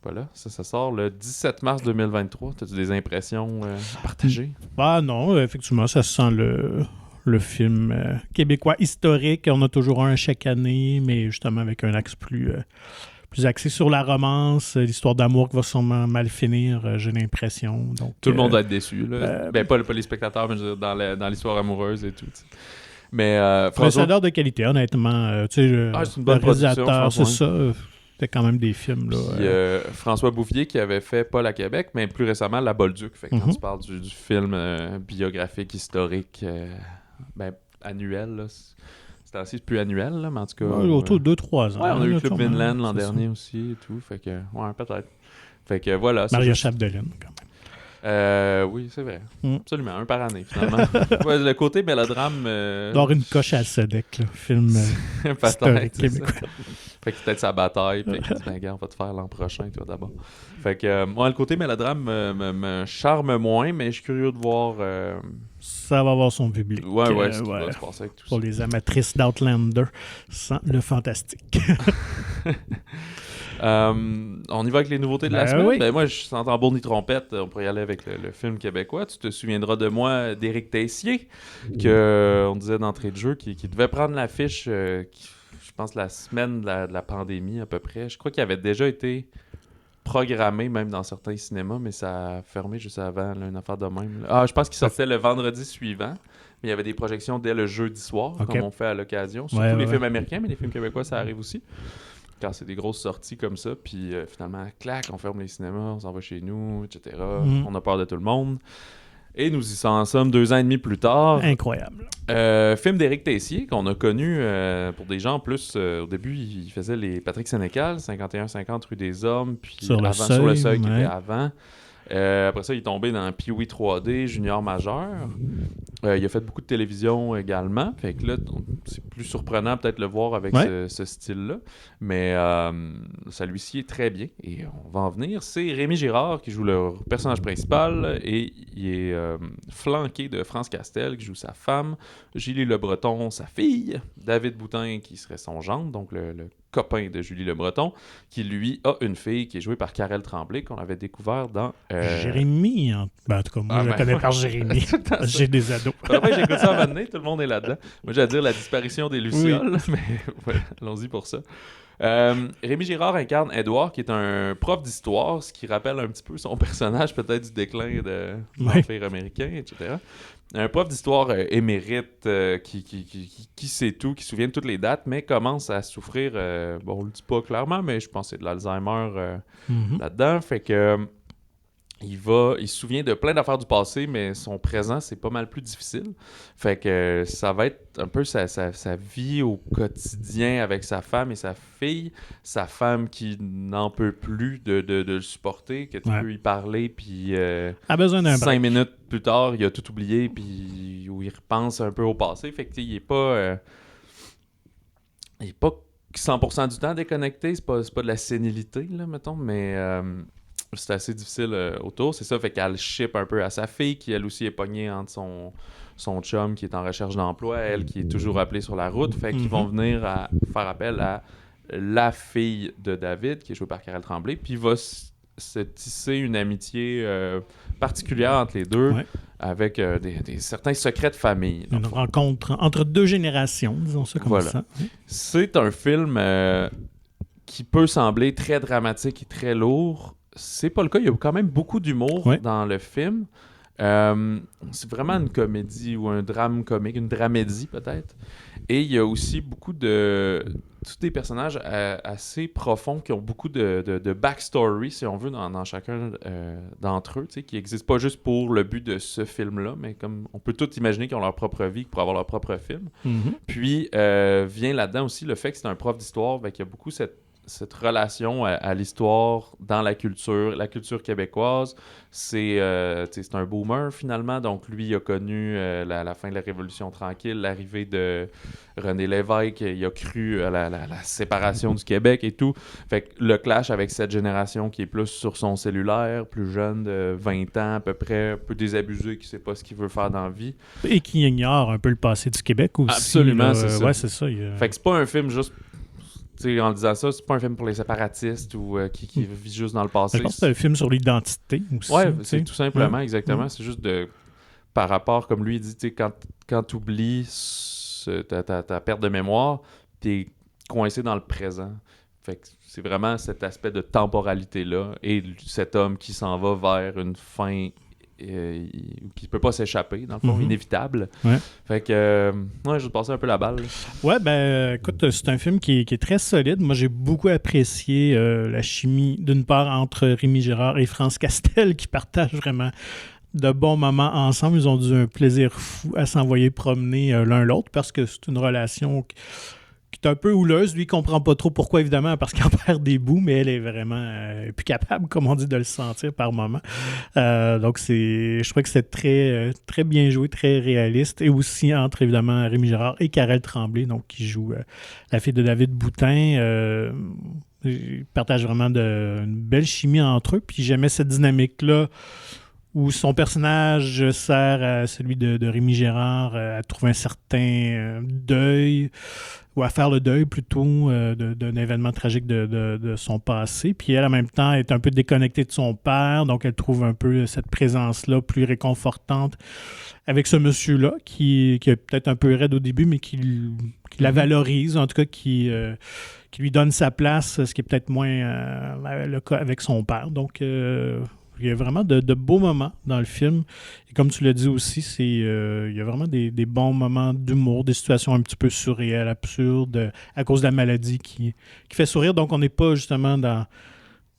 voilà, ça sort le 17 mars 2023. T'as-tu des impressions partagées? Ah non, effectivement, ça sent le film québécois historique. On a toujours un chaque année, mais justement avec un axe plus axé sur la romance, l'histoire d'amour qui va sûrement mal finir, j'ai l'impression. Donc, tout le monde va être déçu. Là. Pas les spectateurs, mais je veux dire, dans l'histoire amoureuse et tout. T'sais. Mais François... de qualité, honnêtement. C'est une bonne réalisateur, c'est ça. C'était quand même des films. Là, puis, François Bouvier qui avait fait Paul à Québec, mais plus récemment La Bolduc. Fait que quand tu parles du film biographique, historique, annuel, là, c'est plus annuel, là, mais en tout cas... autour de 2-3 ans. Ouais, on a eu Club Vinland l'an dernier aussi et tout. Fait que, ouais, peut-être. Fait que voilà. Maria Chapdelaine, quand même. Oui, c'est vrai. Absolument, un par année, finalement. Ouais, le côté mélodrame... D'avoir une coche à Sodec, là. Film historique québécois. Fait que peut-être sa bataille, puis qu'il dit, ben gars, on va te faire l'an prochain, toi, d'abord. Fait que, moi, le côté mélodrame me charme moins, mais je suis curieux de voir... Ça va avoir son public. Ouais, ce qui va se passer avec tout pour ça. les amatrices d'Outlander, sans le fantastique. On y va avec les nouveautés de la semaine. Oui. Ben moi, je sens tambour ni trompette. On pourrait y aller avec le film québécois. Tu te souviendras de moi, d'Éric Tessier, qu'on disait d'entrée de jeu, qui devait prendre l'affiche, je pense, la semaine de la pandémie à peu près. Je crois qu'il avait déjà été programmé, même dans certains cinémas, mais ça a fermé juste avant, là, une affaire de même. Là. Je pense qu'il sortait le vendredi suivant. Mais il y avait des projections dès le jeudi soir, comme on fait à l'occasion. Surtout les films américains, mais les films québécois, ça arrive aussi. Quand c'est des grosses sorties comme ça, puis finalement, clac, on ferme les cinémas, on s'en va chez nous, etc. On a peur de tout le monde. Et nous y sommes 2 ans et demi plus tard. Incroyable. Film d'Éric Tessier, qu'on a connu pour des gens plus... au début, il faisait les Patrick Sénécal, 51-50 rue des Hommes, puis Sur le Seuil qui était avant. Après ça, il est tombé dans Pee-Wee 3D, Junior Majeur. Il a fait beaucoup de télévision également. Fait que là, c'est plus surprenant peut-être le voir avec ce style-là. Mais celui-ci est très bien. Et on va en venir. C'est Rémi Girard qui joue le personnage principal. Et il est flanqué de France Castel qui joue sa femme. Julie Le Breton, sa fille. David Boutin qui serait son gendre, donc le copain de Julie Le Breton, qui lui a une fille qui est jouée par Karel Tremblay, qu'on avait découvert dans... Jérémy, en tout cas, moi je la connais par Jérémy. J'ai des ados. J'écoute ça à tout le monde est là-dedans. Moi j'allais dire La disparition des Lucioles, mais allons-y pour ça. Rémi Girard incarne Édouard, qui est un prof d'histoire, ce qui rappelle un petit peu son personnage peut-être du déclin de l'Empire américain, etc. Un prof d'histoire émérite qui sait tout, qui se souvient de toutes les dates, mais commence à souffrir, on le dit pas clairement, mais je pense que c'est de l'Alzheimer là-dedans. Fait que il se souvient de plein d'affaires du passé, mais son présent, c'est pas mal plus difficile. Fait que ça va être un peu sa vie au quotidien avec sa femme et sa fille. Sa femme qui n'en peut plus de le supporter, que tu peux y parler, puis a besoin d'un 5 minutes plus tard, il a tout oublié, puis où il repense un peu au passé. Fait que il est pas 100% du temps déconnecté. C'est pas de la sénilité, là, mettons, mais... c'est assez difficile autour, c'est ça, fait qu'elle ship un peu à sa fille, qui elle aussi est pognée entre son chum qui est en recherche d'emploi, elle qui est toujours appelée sur la route, fait qu'ils vont venir faire appel à la fille de David, qui est jouée par Karel Tremblay, puis il va se tisser une amitié particulière entre les deux, avec certains secrets de famille. Une rencontre entre 2 générations, disons ça comme ça. C'est un film qui peut sembler très dramatique et très lourd. C'est pas le cas. Il y a quand même beaucoup d'humour dans le film. C'est vraiment une comédie ou un drame comique, une dramédie peut-être. Et il y a aussi beaucoup de... tous des personnages assez profonds qui ont beaucoup de backstory, si on veut, dans chacun d'entre eux, qui n'existent pas juste pour le but de ce film-là, mais comme on peut tous imaginer qu'ils ont leur propre vie pour avoir leur propre film. Mm-hmm. Puis vient là-dedans aussi le fait que c'est un prof d'histoire, qu'il y a beaucoup cette relation à l'histoire dans la culture québécoise. C'est un boomer, finalement. Donc, lui, il a connu la fin de la Révolution tranquille, l'arrivée de René Lévesque. Il a cru à la séparation du Québec et tout. Fait que le clash avec cette génération qui est plus sur son cellulaire, plus jeune, de 20 ans à peu près, un peu désabusé, qui ne sait pas ce qu'il veut faire dans la vie. Et qui ignore un peu le passé du Québec aussi. Absolument, c'est ça. Ouais, c'est ça. Fait que c'est pas un film juste... en disant ça, c'est pas un film pour les séparatistes ou qui vit juste dans le passé. Je pense que c'est un film sur l'identité aussi. Ouais, c'est tout simplement, exactement. C'est juste par rapport, comme lui il dit, quand tu oublies ta perte de mémoire, t'es coincé dans le présent. Fait que c'est vraiment cet aspect de temporalité-là et cet homme qui s'en va vers une fin qui peut pas s'échapper, dans le fond, inévitable. Ouais. Fait que, je vais te passer un peu la balle. Ouais, ben, écoute, c'est un film qui est très solide. Moi, j'ai beaucoup apprécié la chimie, d'une part, entre Rémi Girard et France Castel, qui partagent vraiment de bons moments ensemble. Ils ont eu un plaisir fou à s'envoyer promener l'un l'autre, parce que c'est une relation qui est un peu houleuse. Lui, il comprend pas trop pourquoi, évidemment, parce qu'il en perd des bouts, mais elle est vraiment plus capable, comme on dit, de le sentir par moment. Donc, je crois que c'est très, très bien joué, très réaliste. Et aussi entre, évidemment, Rémi Girard et Karel Tremblay, donc qui joue la fille de David Boutin. Ils partagent vraiment une belle chimie entre eux. Puis j'aimais cette dynamique-là où son personnage sert à celui de Rémi Girard à trouver un certain deuil, ou à faire le deuil plutôt d'un événement tragique de son passé. Puis elle, en même temps, est un peu déconnectée de son père, donc elle trouve un peu cette présence-là plus réconfortante avec ce monsieur-là, qui est peut-être un peu raide au début, mais qui la valorise, en tout cas qui lui donne sa place, ce qui est peut-être moins le cas avec son père. Donc, il y a vraiment de beaux moments dans le film. Et comme tu l'as dit aussi, il y a vraiment des bons moments d'humour, des situations un petit peu surréelles, absurdes, à cause de la maladie qui fait sourire. Donc, on n'est pas justement dans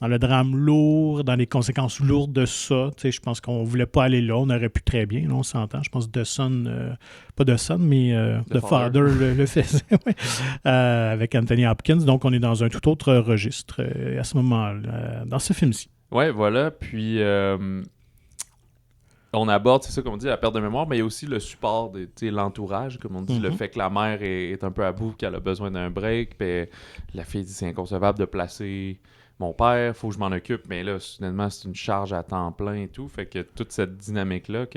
le drame lourd, dans les conséquences lourdes de ça. Tu sais, je pense qu'on ne voulait pas aller là. On aurait pu très bien, là, on s'entend. Je pense que The Son, pas The Son, mais The Father le faisait, avec Anthony Hopkins. Donc, on est dans un tout autre registre à ce moment-là, dans ce film-ci. Ouais, voilà. Puis, on aborde, c'est ça qu'on dit, la perte de mémoire, mais il y a aussi le support, l'entourage, comme on dit, le fait que la mère est un peu à bout, qu'elle a besoin d'un break, puis la fille dit c'est inconcevable de placer mon père, faut que je m'en occupe, mais là, soudainement, c'est une charge à temps plein et tout, fait que toute cette dynamique-là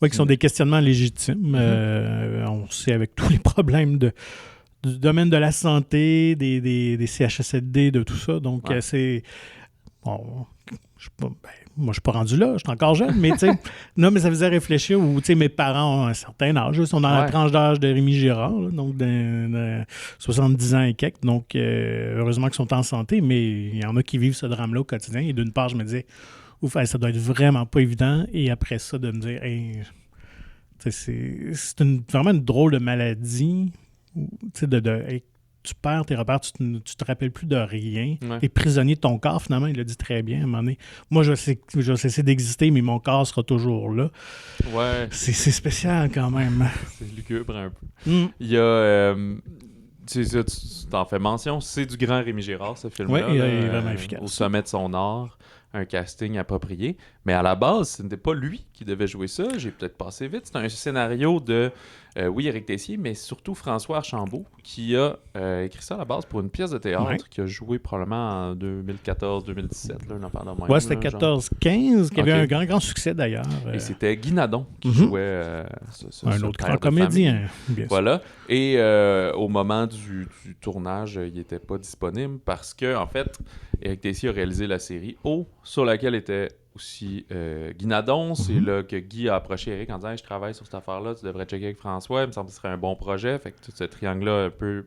Oui, qui sont des questionnements légitimes. On sait avec tous les problèmes du domaine de la santé, des CHSLD, de tout ça, donc c'est... Bon, moi, je suis pas rendu là, je suis encore jeune, mais tu sais, non, mais ça faisait réfléchir où, tu sais, mes parents ont un certain âge, ils sont dans la tranche d'âge de Rémi Girard, là, donc de 70 ans et quelques, donc heureusement qu'ils sont en santé, mais il y en a qui vivent ce drame-là au quotidien, et d'une part, je me disais, ouf, ça doit être vraiment pas évident, et après ça, de me dire, hey, c'est vraiment une drôle de maladie, tu sais, tu perds tes repères, tu te rappelles plus de rien. Ouais. Tu es prisonnier de ton corps, finalement, il l'a dit très bien à un moment donné. Moi, je vais cesser d'exister, mais mon corps sera toujours là. Ouais. C'est spécial quand même. C'est lugubre un peu. Il y a... tu t'en fais mention, c'est du grand Rémi Girard, ce film-là. Oui, il est vraiment efficace. Au sommet de son art, un casting approprié. Mais à la base, ce n'était pas lui qui devait jouer ça. J'ai peut-être passé vite. C'est un scénario de... Éric Tessier, mais surtout François Archambault, qui a écrit ça à la base pour une pièce de théâtre qui a joué probablement en 2014-2017. Ouais, c'était 14-15, qui avait un grand succès d'ailleurs. Et c'était Guy Nadon qui jouait un autre grand comédien, bien sûr. Voilà. Et au moment du tournage, il n'était pas disponible parce que, en fait, Éric Tessier a réalisé la série O, sur laquelle était aussi Guy Nadon. C'est là que Guy a approché Éric en disant hey, je travaille sur cette affaire-là, tu devrais checker avec François, il me semble que ce serait un bon projet. Fait que tout ce triangle-là, un peu,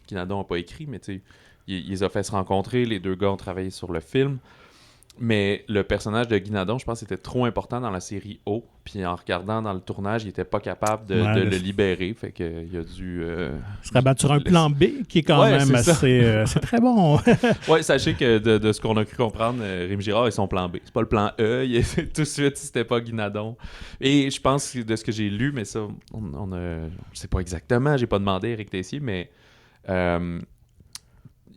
Guy Nadon n'a pas écrit, mais tu sais, il les a fait se rencontrer, les deux gars ont travaillé sur le film. Mais le personnage de Guinadon, je pense, était trop important dans la série O. Puis en regardant dans le tournage, il était pas capable de le libérer. Fait qu'il a dû... il se rabattre sur un plan B qui est quand même assez... c'est très bon. Oui, sachez que de ce qu'on a cru comprendre, Rémi Girard est son plan B. C'est pas le plan E. Tout de suite, c'était pas Guinadon. Et je pense, de ce que j'ai lu, mais ça, je sais pas exactement, j'ai pas demandé à Éric Tessier, mais...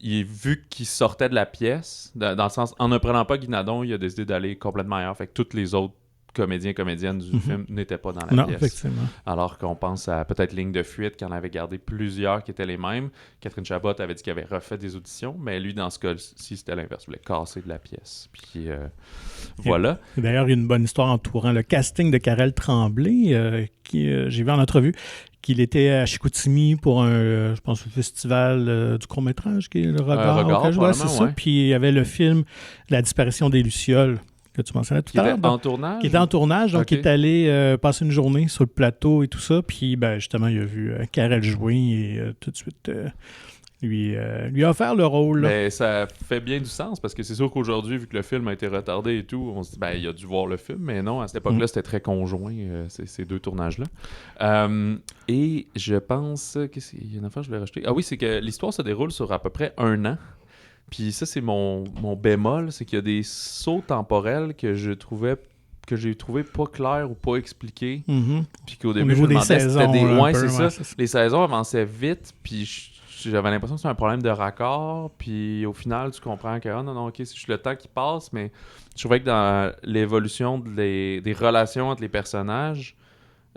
vu qu'il sortait de la pièce, dans le sens, en ne prenant pas Guinadon, il a décidé d'aller complètement ailleurs. Fait que tous les autres comédiens et comédiennes du film n'étaient pas dans la pièce. Effectivement. Alors qu'on pense à peut-être Ligne de fuite, qui en avait gardé plusieurs qui étaient les mêmes. Catherine Chabot avait dit qu'elle avait refait des auditions, mais lui, dans ce cas-ci, c'était l'inverse. Il voulait casser de la pièce. Puis voilà. Et d'ailleurs, il y a une bonne histoire entourant le casting de Karel Tremblay, qui j'ai vu en entrevue, qu'il était à Chicoutimi pour un, je pense, le festival du court-métrage, qui est le Regard. C'est ça. Puis il y avait le film La disparition des Lucioles, que tu mentionnais tout à l'heure. Qui était en tournage, donc il est allé passer une journée sur le plateau et tout ça. Puis justement, il a vu Karel jouer et tout de suite... lui a offert le rôle. Mais ça fait bien du sens, parce que c'est sûr qu'aujourd'hui, vu que le film a été retardé et tout, on se dit, il a dû voir le film, mais non, à cette époque-là, c'était très conjoint, ces deux tournages-là. Et je pense... Il y a une affaire que je voulais rajouter. Ah oui, c'est que l'histoire se déroule sur à peu près 1 an. Puis ça, c'est mon bémol, c'est qu'il y a des sauts temporels que j'ai trouvé pas clairs ou pas expliqués. Puis qu'au début, je me demandais si c'était des... Ouais, c'est ça. Les saisons avançaient vite, puis j'avais l'impression que c'était un problème de raccord, puis au final, tu comprends que non, ok, c'est juste le temps qui passe, mais je trouvais que dans l'évolution des relations entre les personnages,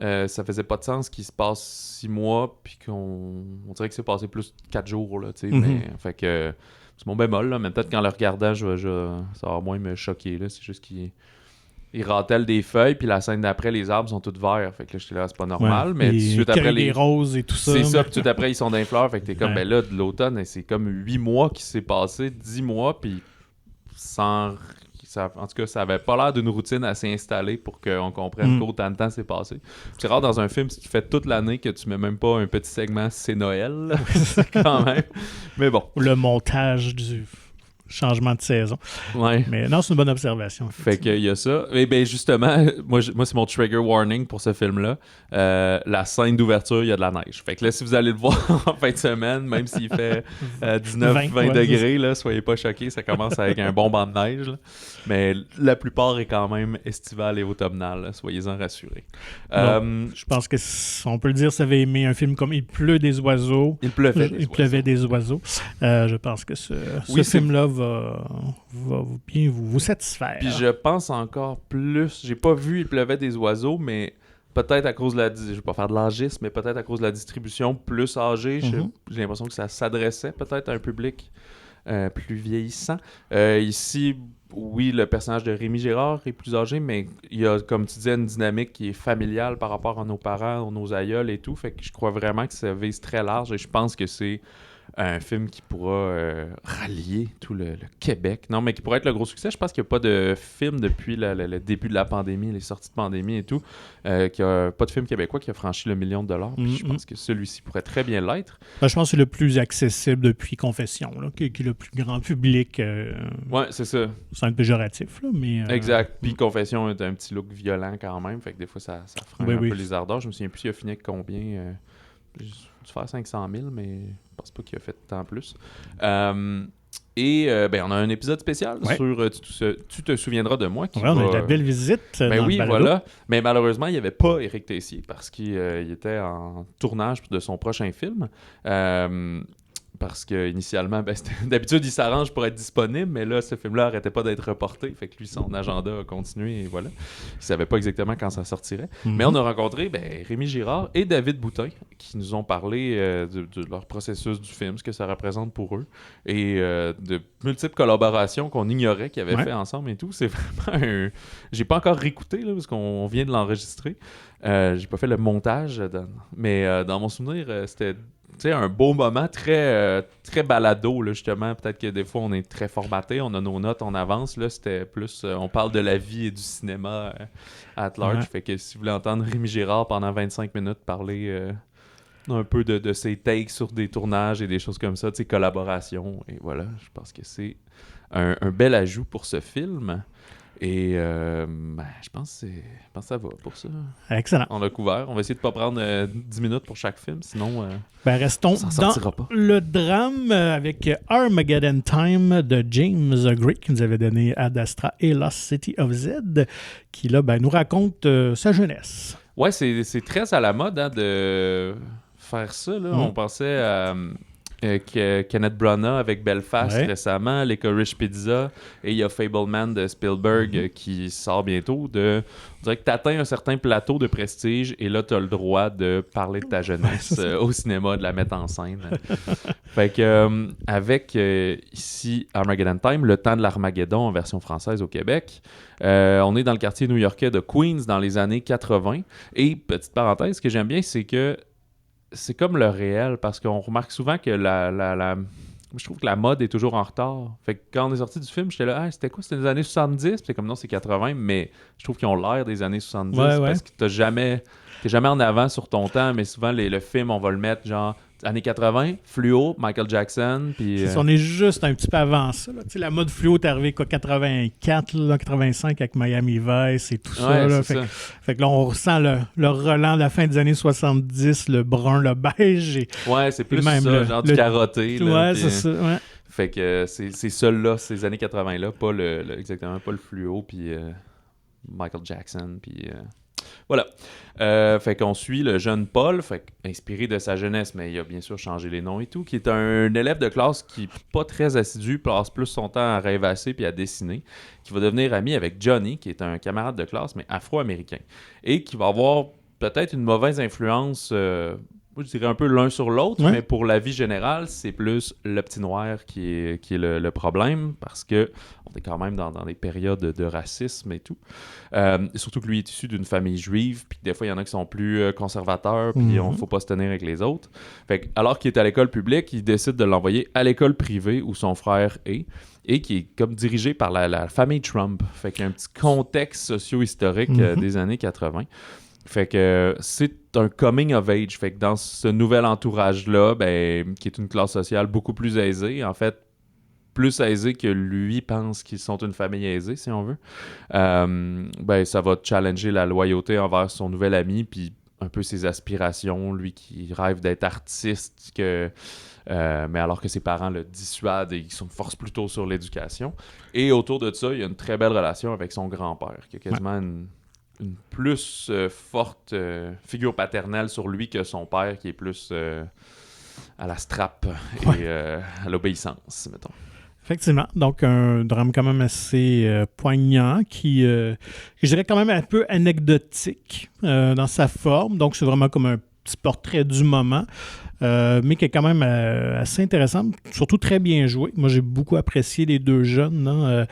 ça faisait pas de sens qu'il se passe 6 mois, puis on dirait que c'est passé plus 4 jours, là, tu sais, mais fait que c'est mon bémol, là, mais peut-être qu'en le regardant, ça va moins me choquer, là, c'est juste qu'il ratèle des feuilles, puis la scène d'après, les arbres sont tous verts. Fait que là, j'étais là, c'est pas normal. Mais tout de suite après, les roses et tout ça. C'est ça, puis tout de suite après, ils sont dans les fleurs. Fait que t'es comme, là, de l'automne, c'est comme 8 mois qui s'est passé, 10 mois, puis sans... en tout cas, ça avait pas l'air d'une routine assez installée pour qu'on comprenne qu'autant de temps s'est passé. C'est rare dans un film, si tu fais toute l'année que tu mets même pas un petit segment, c'est Noël, quand même. Mais bon. Le montage du... changement de saison. Ouais. Mais non, c'est une bonne observation. Fait qu'il y a ça. Et bien, justement, moi c'est mon trigger warning pour ce film-là. La scène d'ouverture, il y a de la neige. Fait que là, si vous allez le voir en fin de semaine, même s'il fait 19-20 degrés, là, soyez pas choqués, ça commence avec un bon banc de neige. Là. Mais la plupart est quand même estivale et automnale. Soyez-en rassurés. Je pense que on peut le dire, ça avait aimé un film comme Il pleut des oiseaux. Il pleuvait des oiseaux. Je pense que ce film-là va bien vous satisfaire. Puis je pense encore plus, j'ai pas vu Il pleuvait des oiseaux, mais peut-être à cause de je vais pas faire de l'âgisme, mais peut-être à cause de la distribution plus âgée, j'ai l'impression que ça s'adressait peut-être à un public plus vieillissant. Ici, oui, le personnage de Rémi Girard est plus âgé, mais il y a, comme tu disais, une dynamique qui est familiale par rapport à nos parents, nos aïeuls et tout, fait que je crois vraiment que ça vise très large et je pense que c'est un film qui pourra rallier tout le Québec. Non, mais qui pourrait être le gros succès. Je pense qu'il n'y a pas de film depuis le début de la pandémie, les sorties de pandémie et tout, qu'il n'y a pas de film québécois qui a franchi le $1 million. Puis je pense que celui-ci pourrait très bien l'être. Je pense que c'est le plus accessible depuis Confession, là, qui est le plus grand public. Ouais, c'est ça. C'est un péjoratif, là, mais... Exact. Puis Confession est un petit look violent quand même, fait que des fois, ça freine un peu les ardeurs. Je me souviens plus s'il a fini avec combien... J'ai dû faire 500 000, mais je pense pas qu'il a fait tant plus. On a un épisode spécial sur Tu te souviendras de moi. On a eu la belle visite. Voilà. Mais malheureusement, il n'y avait pas Éric Tessier parce qu'il était en tournage de son prochain film. Parce qu'initialement, d'habitude, il s'arrange pour être disponible, mais là, ce film-là n'arrêtait pas d'être reporté. Fait que lui, son agenda a continué et voilà. Il ne savait pas exactement quand ça sortirait. Mais on a rencontré Rémi Girard et David Boutin qui nous ont parlé de leur processus du film, ce que ça représente pour eux et de multiples collaborations qu'on ignorait qu'ils avaient fait ensemble et tout. C'est vraiment J'ai pas encore réécouté là, parce qu'on vient de l'enregistrer. J'ai pas fait le montage, mais dans mon souvenir, c'était... un beau moment très, très balado, là, justement. Peut-être que des fois, on est très formaté, on a nos notes, on avance. Là, c'était plus... on parle de la vie et du cinéma at large. Fait que si vous voulez entendre Rémi Girard pendant 25 minutes parler un peu de ses takes sur des tournages et des choses comme ça, collaboration, et voilà, je pense que c'est un bel ajout pour ce film. Et je pense que ça va pour ça. Excellent. On l'a couvert. On va essayer de ne pas prendre 10 minutes pour chaque film, sinon restons dans le drame avec Armageddon Time de James Gray, qui nous avait donné Ad Astra et Lost City of Z, qui là nous raconte sa jeunesse. Ouais, c'est très à la mode de faire ça. Là. On pensait à... Kenneth Branagh avec Belfast récemment, Licorice Pizza, et il y a Fableman de Spielberg qui sort bientôt. On dirait que tu atteins un certain plateau de prestige et là, tu as le droit de parler de ta jeunesse au cinéma, de la mettre en scène. Fait que avec ici Armageddon Time, le temps de l'Armageddon en version française au Québec, on est dans le quartier new-yorkais de Queens dans les années 80. Et petite parenthèse, ce que j'aime bien, c'est que c'est comme le réel, parce qu'on remarque souvent que je trouve que la mode est toujours en retard. Fait que quand on est sorti du film, j'étais là, c'était quoi? C'était les années 70? Puis c'est comme non, c'est 80, mais je trouve qu'ils ont l'air des années 70 parce que t'es jamais en avant sur ton temps, mais souvent le film, on va le mettre genre années 80, fluo, Michael Jackson. Puis, on est juste un petit peu avant ça. La mode fluo est arrivée 84, 85 avec Miami Vice et tout ça. Là. Fait que là, on ressent le relent de la fin des années 70, le brun, le beige. C'est plus même genre du carotté. Là, c'est ça. Ouais. Fait que c'est ceux-là, ces années 80-là, pas exactement pas le fluo, puis Michael Jackson, puis... Voilà. Fait qu'on suit le jeune Paul, inspiré de sa jeunesse, mais il a bien sûr changé les noms et tout, qui est un élève de classe qui n'est pas très assidu, passe plus son temps à rêvasser puis à dessiner, qui va devenir ami avec Johnny, qui est un camarade de classe, mais afro-américain, et qui va avoir peut-être une mauvaise influence... je dirais un peu l'un sur l'autre, mais pour la vie générale, c'est plus le petit noir qui est le problème, parce que on est quand même dans des périodes de racisme et tout. Surtout que lui est issu d'une famille juive, puis des fois, il y en a qui sont plus conservateurs, puis il ne faut pas se tenir avec les autres. Fait que, alors qu'il est à l'école publique, il décide de l'envoyer à l'école privée où son frère est, et qui est comme dirigé par la famille Trump. Fait qu'il y a un petit contexte socio-historique des années 80. Fait que c'est un coming of age. Fait que dans ce nouvel entourage-là, qui est une classe sociale beaucoup plus aisée, en fait, plus aisée que lui pense qu'ils sont une famille aisée, si on veut, ça va challenger la loyauté envers son nouvel ami, puis un peu ses aspirations, lui qui rêve d'être artiste, mais alors que ses parents le dissuadent et ils se forcent plutôt sur l'éducation. Et autour de ça, il y a une très belle relation avec son grand-père, qui a quasiment une plus forte figure paternelle sur lui que son père, qui est plus à la strap et à l'obéissance, mettons. Effectivement. Donc, un drame quand même assez poignant qui, je dirais quand même un peu anecdotique dans sa forme. Donc, c'est vraiment comme un petit portrait du moment, mais qui est quand même assez intéressant, surtout très bien joué. Moi, j'ai beaucoup apprécié les deux jeunes,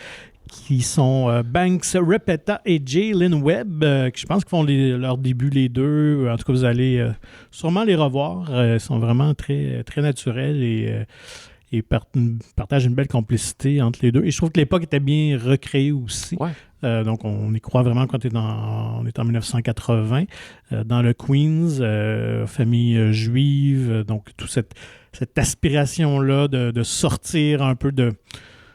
qui sont Banks Repeta et Jalen Webb, qui je pense qu'ils font leur début les deux. En tout cas, vous allez sûrement les revoir. Ils sont vraiment très, très naturels et partagent une belle complicité entre les deux. Et je trouve que l'époque était bien recréée aussi. Ouais. Donc, on y croit vraiment quand on est en 1980, dans le Queens, famille juive. Donc, toute cette aspiration-là de sortir un peu de...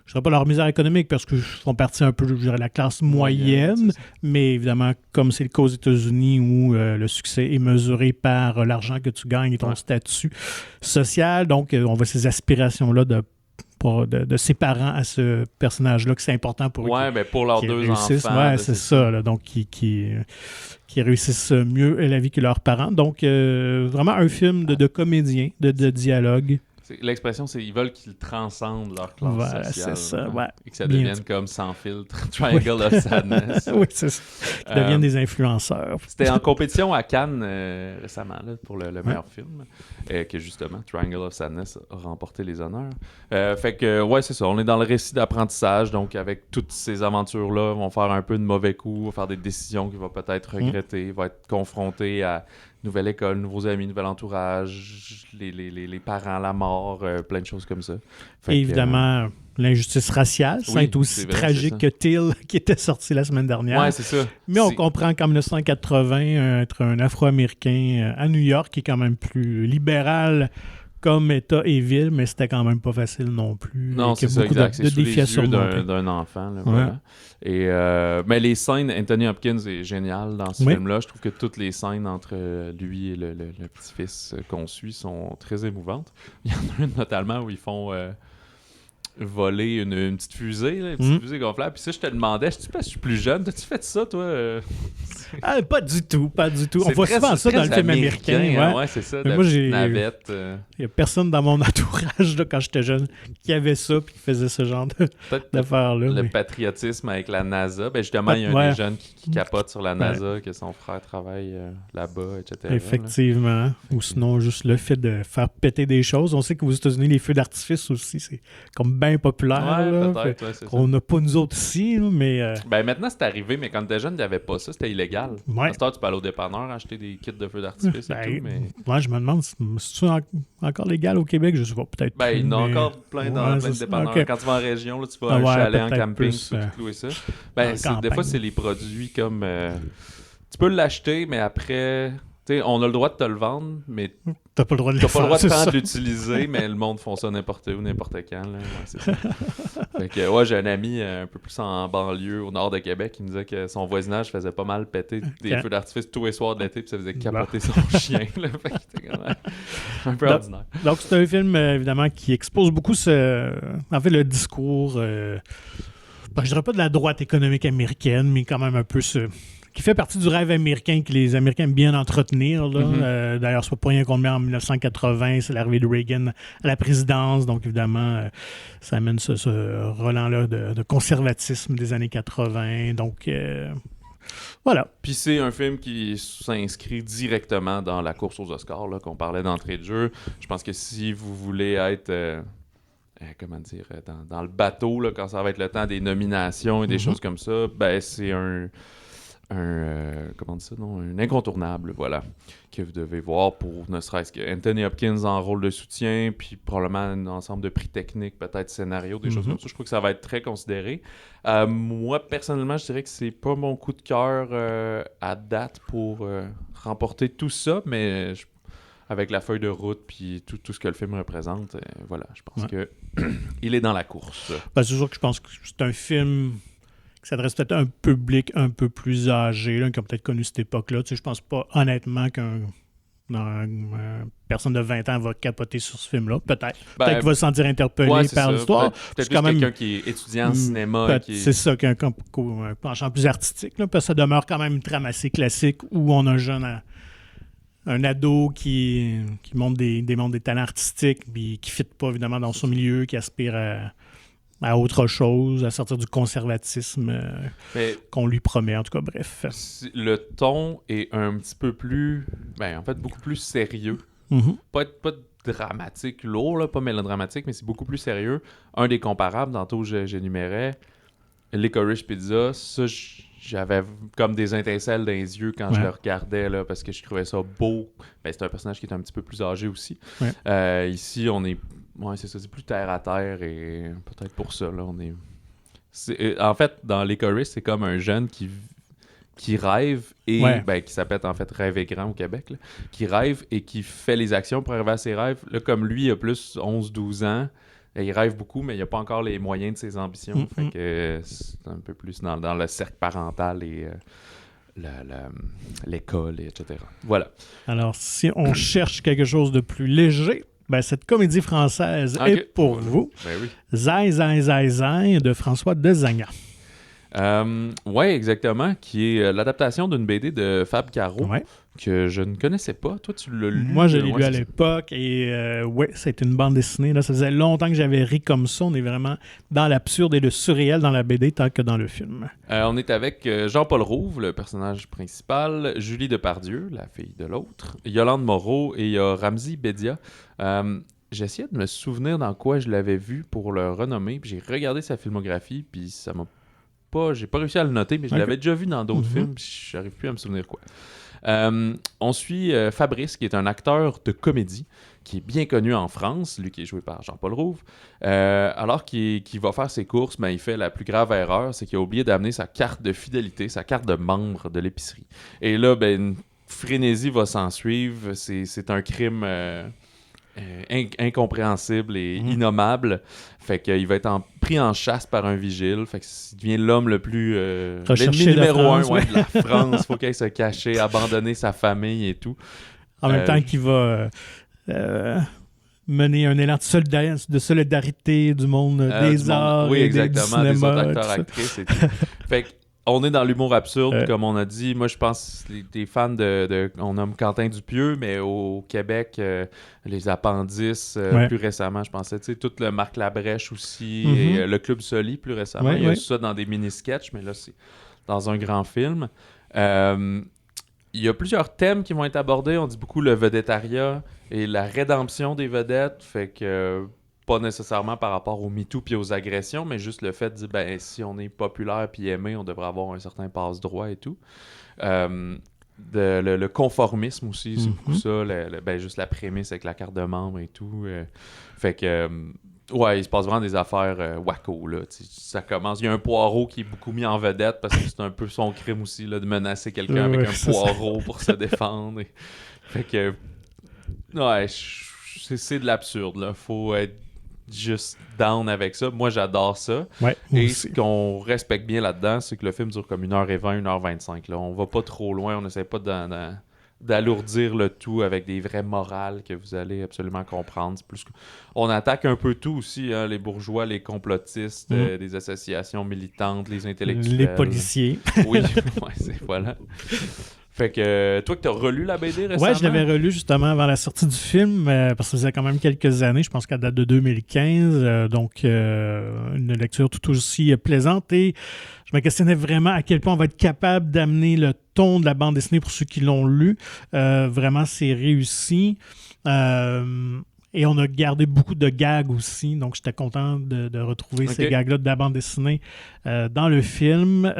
Je ne dirais pas leur misère économique parce qu'ils font partie un peu, je dirais, de la classe moyenne, mais évidemment, comme c'est le cas aux États-Unis où le succès est mesuré par l'argent que tu gagnes et ton statut social, donc on voit ces aspirations-là de ses parents à ce personnage-là, que c'est important pour eux. Pour leurs deux enfants. Oui, c'est ça. Là, donc, qui réussissent mieux la vie que leurs parents. Donc, vraiment un film de comédien, de dialogue. L'expression, c'est qu'ils veulent qu'ils transcendent leur classe sociale. C'est ça, et que ça devienne comme sans filtre, Triangle of Sadness. Oui, c'est ça. Qu'ils deviennent des influenceurs. C'était en compétition à Cannes récemment pour le meilleur film, que justement, Triangle of Sadness a remporté les honneurs. Fait que, c'est ça. On est dans le récit d'apprentissage, donc avec toutes ces aventures-là, on va faire un peu de mauvais coups, on va faire des décisions qu'il va peut-être regretter, va être confronté à nouvelle école, nouveaux amis, nouvel entourage, les parents, la mort, plein de choses comme ça. Et évidemment, l'injustice raciale, c'est aussi tragique que Till, qui était sorti la semaine dernière. Oui, c'est ça. Mais on comprend qu'en 1980, être un Afro-Américain à New York, qui est quand même plus libéral comme État et ville, mais c'était quand même pas facile non plus. Non, c'est ça, exact. C'est sous les yeux d'un enfant. Là, voilà. Et mais les scènes, Anthony Hopkins est génial dans ce film-là. Je trouve que toutes les scènes entre lui et le petit-fils qu'on suit sont très émouvantes. Il y en a une notamment où ils font... voler une petite fusée, là, une petite fusée gonflable. Puis ça, je te demandais, je suis plus jeune, t'as-tu fait ça, toi? Pas du tout. On voit souvent ça dans le film américain. Ouais, c'est ça, moi, j'ai navette. Il y a personne dans mon entourage, là, quand j'étais jeune, qui avait ça puis qui faisait ce genre d'affaires-là. Le patriotisme avec la NASA. Ben justement, il y a un des jeunes qui capote sur la NASA, que son frère travaille là-bas, etc. Effectivement. Là. Ou sinon, juste le fait de faire péter des choses. On sait qu'aux États-Unis, les feux d'artifice aussi, c'est comme bien populaire. Ouais, peut-être, on n'a pas nous autres ici, là, mais... Ben maintenant, c'est arrivé, mais quand t'es jeune, il n'y avait pas ça, c'était illégal. À cette heure, tu peux aller au dépanneur acheter des kits de feux d'artifice et tout, mais... Ouais, je me demande, si c'est encore légal au Québec, je sais pas, peut-être. Ben, il y en a encore plein dans plein de dépanneurs. Okay. Quand tu vas en région, là, tu vas à un chalet en camping, tu peux louer ça. Ben, des fois, c'est les produits comme... tu peux l'acheter, mais après... T'sais, on a le droit de te le vendre, mais t'as pas le droit de de l'utiliser, mais le monde font ça n'importe où, n'importe quand. Là. Ouais, c'est ça. Fait que, j'ai un ami un peu plus en banlieue, au nord de Québec, qui me disait que son voisinage faisait pas mal péter des feux d'artifice tous les soirs de l'été, puis ça faisait capoter son chien. Là. Fait que c'était quand même un peu ordinaire. Donc, c'est un film, évidemment, qui expose beaucoup le discours, je dirais pas de la droite économique américaine, mais quand même un peu qui fait partie du rêve américain que les Américains aiment bien entretenir. Là. D'ailleurs, c'est pas pour rien qu'on le met en 1980, c'est l'arrivée de Reagan à la présidence. Donc, évidemment, ça amène ce relent-là de conservatisme des années 80. Donc, voilà. Puis c'est un film qui s'inscrit directement dans la course aux Oscars, là, qu'on parlait d'entrée de jeu. Je pense que si vous voulez être... dans le bateau, là, quand ça va être le temps des nominations et des choses comme ça, ben c'est un incontournable, voilà, que vous devez voir pour ne serait-ce que Anthony Hopkins en rôle de soutien, puis probablement un ensemble de prix techniques, peut-être scénario, des choses comme ça. Je trouve que ça va être très considéré. Moi, personnellement, je dirais que c'est pas mon coup de cœur à date pour remporter tout ça, mais avec la feuille de route puis tout ce que le film représente, voilà, je pense que il est dans la course. Ben, c'est sûr que je pense que c'est un film qui s'adresse peut-être à un public un peu plus âgé, là, qui a peut-être connu cette époque-là. Tu sais, je pense pas honnêtement qu'une personne de 20 ans va capoter sur ce film-là. Peut-être qu'il va se sentir interpellé par l'histoire. Peut-être quand même quelqu'un qui est étudiant en cinéma. C'est ça, qu'un penchant plus artistique. Là, parce que ça demeure quand même une trame assez classique où on a un ado qui montre des talents artistiques, puis qui ne fit pas évidemment dans son milieu, qui aspire à autre chose, à sortir du conservatisme qu'on lui promet, en tout cas, bref. Le ton est un petit peu plus, beaucoup plus sérieux. Pas dramatique, lourd, là, pas mélodramatique, mais c'est beaucoup plus sérieux. Un des comparables, tantôt j'énumérais, Licorice Pizza, ça, j'avais comme des étincelles dans les yeux quand je le regardais, là, parce que je trouvais ça beau. C'est un personnage qui est un petit peu plus âgé aussi. Ici, on est... Ouais, c'est ça, c'est plus terre à terre et peut-être pour ça, là, en fait, dans Licorice, c'est comme un jeune qui rêve et... qui s'appelle en fait Rêver grand au Québec, là, qui rêve et qui fait les actions pour arriver à ses rêves. Là, comme lui, il a plus 11-12 ans, et il rêve beaucoup, mais il n'a pas encore les moyens de ses ambitions. Fait que c'est un peu plus dans le cercle parental et l'école, etc. Voilà. Alors, si on cherche quelque chose de plus léger, cette comédie française est pour vous. Oui. Zai, Zai, Zai, Zai de François Dezagnan. Oui, exactement, qui est l'adaptation d'une BD de Fab Caro que je ne connaissais pas. Toi, tu l'as lu? Moi, je l'ai lu à l'époque et c'est une bande dessinée. Là, ça faisait longtemps que j'avais ri comme ça. On est vraiment dans l'absurde et le surréel dans la BD tant que dans le film. On est avec Jean-Paul Rouve, le personnage principal, Julie Depardieu, la fille de l'autre, Yolande Moreau et il y a Ramzy Bedia. J'essayais de me souvenir dans quoi je l'avais vu pour le renommer, puis j'ai regardé sa filmographie, puis ça m'a j'ai pas réussi à le noter, mais je l'avais déjà vu dans d'autres films, puis j'arrive plus à me souvenir quoi. On suit Fabrice, qui est un acteur de comédie, qui est bien connu en France, lui qui est joué par Jean-Paul Rouve. Alors qu'il va faire ses courses, il fait la plus grave erreur, c'est qu'il a oublié d'amener sa carte de fidélité, sa carte de membre de l'épicerie. Et là, une frénésie va s'en suivre. C'est un crime incompréhensible et innommable. Fait qu'il va être pris en chasse par un vigile. Fait qu'il devient l'homme le plus... l'ennemi numéro un de la France. Faut qu'il aille se cacher, abandonner sa famille et tout. En même temps qu'il va mener un élan de solidarité du monde des arts oui, et exactement, du cinéma. Des autres acteurs, actrices et tout. Fait qu'on est dans l'humour absurde, comme on a dit. Moi, je pense des fans on nomme Quentin Dupieux, mais au Québec, les Appendices, plus récemment, je pensais, tu sais, tout le Marc Labrèche aussi, et le Club Soli, plus récemment. Il y a eu ça dans des mini-sketchs, mais là, c'est dans un grand film. Il y a plusieurs thèmes qui vont être abordés. On dit beaucoup le vedettariat et la rédemption des vedettes. Fait que pas nécessairement par rapport au MeToo puis aux agressions, mais juste le fait de dire si on est populaire puis aimé, on devrait avoir un certain passe-droit et tout. Le conformisme aussi, c'est beaucoup ça. Juste la prémisse avec la carte de membre et tout. Fait que... ouais, il se passe vraiment des affaires wacko, là. Ça commence. Il y a un poireau qui est beaucoup mis en vedette parce que c'est un peu son crime aussi, là, de menacer quelqu'un avec un poireau pour se défendre. Fait que... ouais, c'est de l'absurde, là. Faut être juste down avec ça. Moi, j'adore ça. Ouais, et ce qu'on respecte bien là-dedans, c'est que le film dure comme 1h20, 1h25. Là. On va pas trop loin. On n'essaie pas d'alourdir le tout avec des vraies morales que vous allez absolument comprendre. C'est plus on attaque un peu tout aussi, hein, les bourgeois, les complotistes, des associations militantes, les intellectuels. Les policiers. Oui, voilà. Fait que toi que t'as relu la BD récemment? Ouais, je l'avais relu justement avant la sortie du film, parce que ça faisait quand même quelques années, je pense qu'elle date de 2015, donc une lecture tout aussi plaisante, et je me questionnais vraiment à quel point on va être capable d'amener le ton de la bande dessinée pour ceux qui l'ont lu. Vraiment, c'est réussi. Et on a gardé beaucoup de gags aussi, donc j'étais content de retrouver ces gags-là de la bande dessinée dans le film,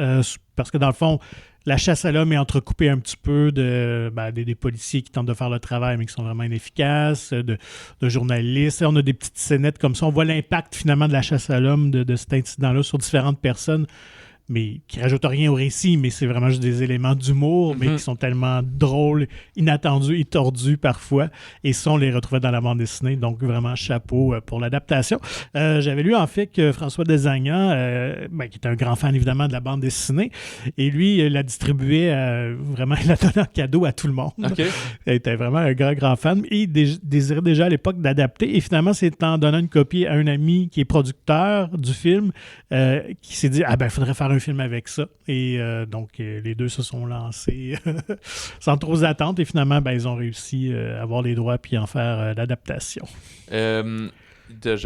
parce que dans le fond, la chasse à l'homme est entrecoupée un petit peu des policiers qui tentent de faire le travail, mais qui sont vraiment inefficaces, de journalistes. On a des petites scénettes comme ça. On voit l'impact finalement de la chasse à l'homme, de cet incident-là sur différentes personnes, mais qui ne rajoutent rien au récit, mais c'est vraiment juste des éléments d'humour, mais qui sont tellement drôles, inattendus et tordus parfois. Et ça, on les retrouvait dans la bande dessinée. Donc, vraiment, chapeau pour l'adaptation. J'avais lu, en fait, que François Dezagnan, qui est un grand fan, évidemment, de la bande dessinée, et lui, la distribuait, vraiment, il la donnait en cadeau à tout le monde. Okay. Il était vraiment un grand fan. Et il désirait déjà à l'époque d'adapter. Et finalement, c'est en donnant une copie à un ami qui est producteur du film, qui s'est dit, il faudrait faire un film avec ça. Et donc, les deux se sont lancés sans trop attendre. Et finalement, ils ont réussi à avoir les droits puis en faire l'adaptation. Je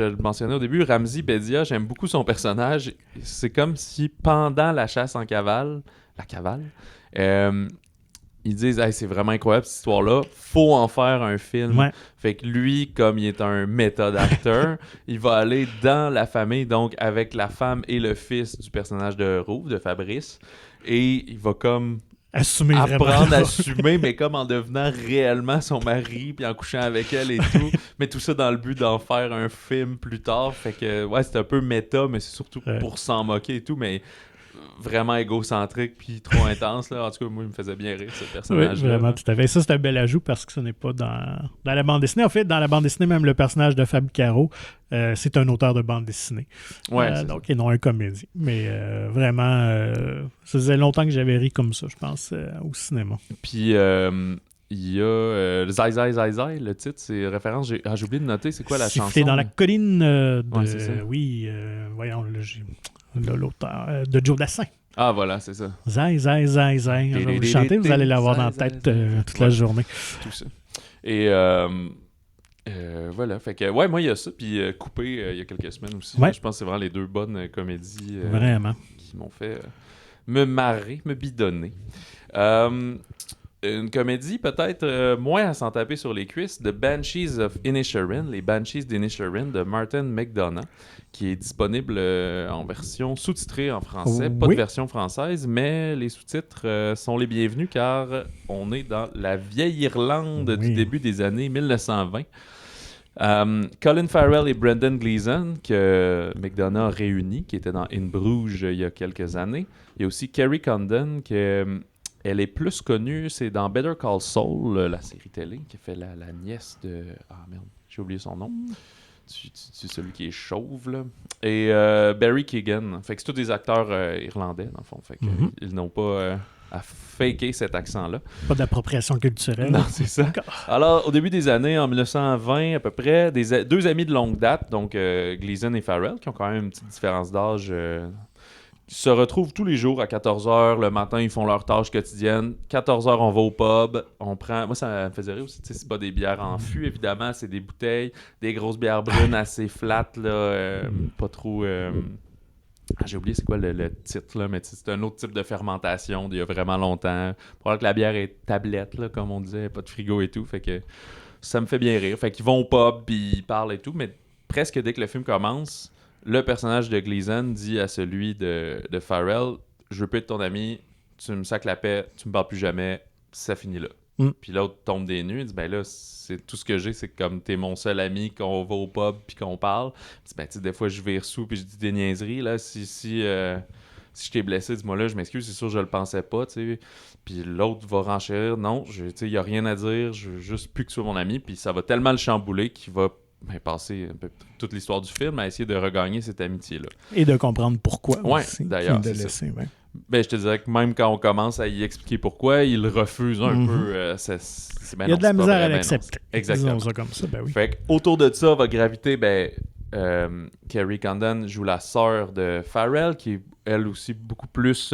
le mentionnais au début, Ramzi Bedia, j'aime beaucoup son personnage. C'est comme si pendant la chasse en cavale, ils disent c'est vraiment incroyable cette histoire-là, faut en faire un film. Ouais. Fait que lui, comme il est un méthode-acteur, il va aller dans la famille, donc avec la femme et le fils du personnage de Rouve, de Fabrice, et il va comme apprendre à assumer, mais comme en devenant réellement son mari, puis en couchant avec elle et tout, mais tout ça dans le but d'en faire un film plus tard. Fait que c'est un peu méta, mais c'est surtout pour s'en moquer et tout, mais vraiment égocentrique puis trop intense, là. En tout cas, moi, il me faisait bien rire, ce personnage. Oui, vraiment, tout à fait. Ça, c'est un bel ajout parce que ce n'est pas dans la bande dessinée. En fait, dans la bande dessinée, même le personnage de Fab Caro, c'est un auteur de bande dessinée. Ouais, donc, et non un comédien. Mais vraiment, ça faisait longtemps que j'avais ri comme ça, je pense, au cinéma. Puis, il y a Zai Zai Zai Zai, le titre, c'est référence. J'ai oublié de noter, c'est quoi la chanson? Siffler dans la colline de... Ouais, c'est ça. Oui, voyons, l'auteur de Joe Dassin. Ah, voilà, c'est ça. Zai, zai, zai, zai. Je vais vous chanter, vous allez l'avoir dans la tête toute la journée. Tout ça. Et voilà, fait que, moi, il y a ça. Puis Coupé, il y a quelques semaines aussi. Ouais. Je pense que c'est vraiment les deux bonnes comédies vraiment. Qui m'ont fait me marrer, me bidonner. Une comédie peut-être moins à s'en taper sur les cuisses, The Banshees of Inisherin, les Banshees d'Inisherin de Martin McDonagh, qui est disponible en version sous-titrée en français, pas de version française, mais les sous-titres sont les bienvenus car on est dans la vieille Irlande du début des années 1920. Colin Farrell et Brendan Gleeson, que McDonagh a réunis, qui était dans In Bruges il y a quelques années. Il y a aussi Kerry Condon, elle est plus connue, c'est dans Better Call Saul, la série télé, qui fait la nièce de... Ah merde, J'ai oublié son nom. C'est celui qui est chauve, là. Et Barry Keoghan. Fait que c'est tous des acteurs irlandais, dans le fond. Fait que, ils n'ont pas à faker cet accent-là. Pas d'appropriation culturelle. Non, c'est ça. Alors, au début des années, en 1920 à peu près, deux amis de longue date, donc Gleason et Farrell, qui ont quand même une petite différence d'âge, se retrouvent tous les jours à 14h. Le matin, ils font leurs tâches quotidiennes. 14h, on va au pub. On prend... Moi, ça me faisait rire aussi. C'est pas des bières en fût, évidemment. C'est des bouteilles, des grosses bières brunes assez flattes, là, pas trop... j'ai oublié c'est quoi le titre, là, mais c'est un autre type de fermentation d'il y a vraiment longtemps. Pour que la bière est tablette, là, comme on disait, pas de frigo et tout. Fait que ça me fait bien rire. Fait qu'ils vont au pub, puis ils parlent et tout, mais presque dès que le film commence... Le personnage de Gleason dit à celui de Farrell, je veux plus être ton ami, tu me sacs la paix, tu me parles plus jamais, ça finit là. Puis l'autre tombe des nues, il dit ben là, c'est tout ce que j'ai, c'est comme t'es mon seul ami, qu'on va au pub puis qu'on parle. Il dit ben tu sais, des fois je vire sous puis je dis des niaiseries, là, si je t'ai blessé, dis-moi là, je m'excuse, c'est sûr je le pensais pas, tu sais. Puis l'autre va renchérir, non, tu sais, il y a rien à dire, je veux juste plus que tu sois mon ami, puis ça va tellement le chambouler qu'il va passer un peu toute l'histoire du film à essayer de regagner cette amitié-là. Et de comprendre pourquoi aussi. D'ailleurs. Ben, je te dirais que même quand on commence à y expliquer pourquoi, il refuse un peu. Il y a de la misère à l'accepter. Exactement. Disons ça comme ça, ben oui. Fait autour de ça va graviter, Kerry Condon joue la sœur de Farrell, qui est elle aussi beaucoup plus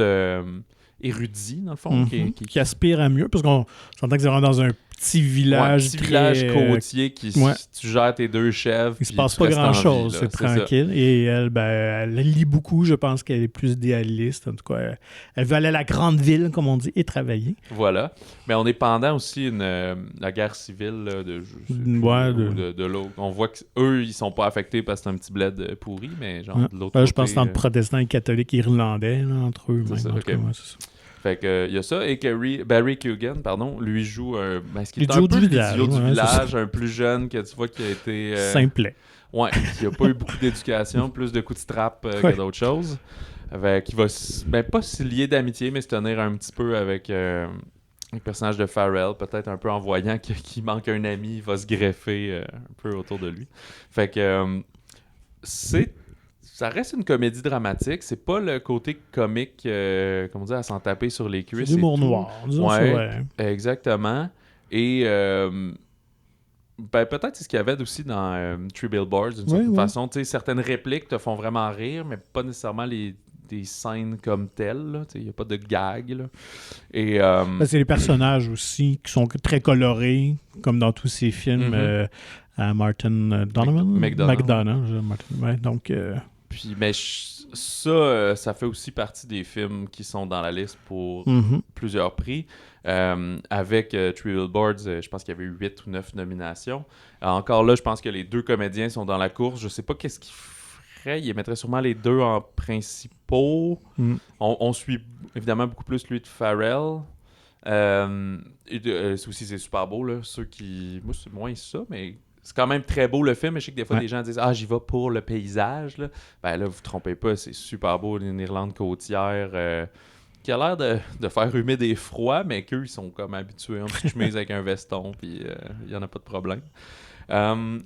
érudit, dans le fond. Qui aspire à mieux, parce qu'on s'entend que c'est vraiment dans un petit village. Village côtier qui tu gères tes deux chèvres. Il se passe pas grand-chose, c'est tranquille. Ça. Et elle, elle lit beaucoup. Je pense qu'elle est plus idéaliste. En tout cas, elle veut aller à la grande ville, comme on dit, et travailler. Voilà. Mais on est pendant aussi la guerre civile là, de l'autre. On voit qu'eux, ils sont pas affectés parce que c'est un petit bled pourri, mais genre de l'autre côté. Je pense que c'est entre protestants et catholiques irlandais, là, entre eux. C'est ça, c'est ça. Fait que il y a ça, et Barry Keoghan, lui joue un peu du village, un plus jeune que tu vois qui a été... Simplet. Ouais, qui a pas eu beaucoup d'éducation, plus de coups de strap que d'autres choses. Qui va pas se lier d'amitié, mais se tenir un petit peu avec le personnage de Farrell, peut-être un peu en voyant qu'il manque un ami, il va se greffer un peu autour de lui. Fait que ça reste une comédie dramatique. C'est pas le côté comique, comment dire, à s'en taper sur les cuisses. C'est d'humour noir. Exactement. Et peut-être c'est ce qu'il y avait aussi dans Three Billboards, d'une certaine façon. Certaines répliques te font vraiment rire, mais pas nécessairement des scènes comme telles. Il n'y a pas de gag. Là. Et, c'est les personnages aussi qui sont très colorés, comme dans tous ces films à Martin Donovan. McDonagh. Donc... Puis, mais ça fait aussi partie des films qui sont dans la liste pour plusieurs prix. Avec Three Billboards, je pense qu'il y avait eu 8 ou 9 nominations. Encore là, je pense que les deux comédiens sont dans la course. Je sais pas qu'est-ce qu'ils feraient. Ils mettraient sûrement les deux en principaux. On suit évidemment beaucoup plus lui de Farrell. Aussi, c'est super beau. Là. Moi, c'est moins ça, mais... C'est quand même très beau le film, mais je sais que des fois les gens disent « Ah, j'y vais pour le paysage. » Là, vous vous trompez pas, c'est super beau, une Irlande côtière qui a l'air de faire humide et froid, mais qu'eux, ils sont comme habitués en petite chemise avec un veston, puis il y en a pas de problème. Une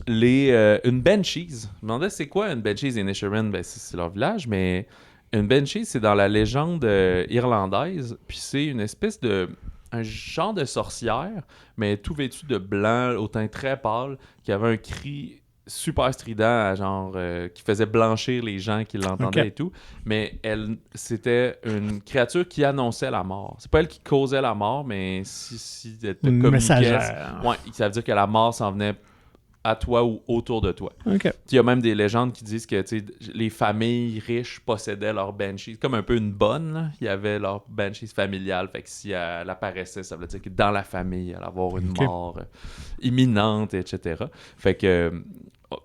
Banshees. Je me demandais c'est quoi une Banshees et Inisherin? C'est leur village, mais une Banshees, c'est dans la légende irlandaise, puis c'est une espèce de... un genre de sorcière, mais tout vêtu de blanc, au teint très pâle, qui avait un cri super strident, genre qui faisait blanchir les gens qui l'entendaient et tout. Mais c'était une créature qui annonçait la mort. C'est pas elle qui causait la mort, mais si elle te communiquait, ça veut dire que la mort s'en venait à toi ou autour de toi. Il y a même des légendes qui disent que les familles riches possédaient leur Banshee. Comme un peu une bonne, là. Il y avait leur Banshee familiale. Fait que si elle apparaissait, ça veut dire que dans la famille, elle allait avoir une mort imminente, etc. Fait que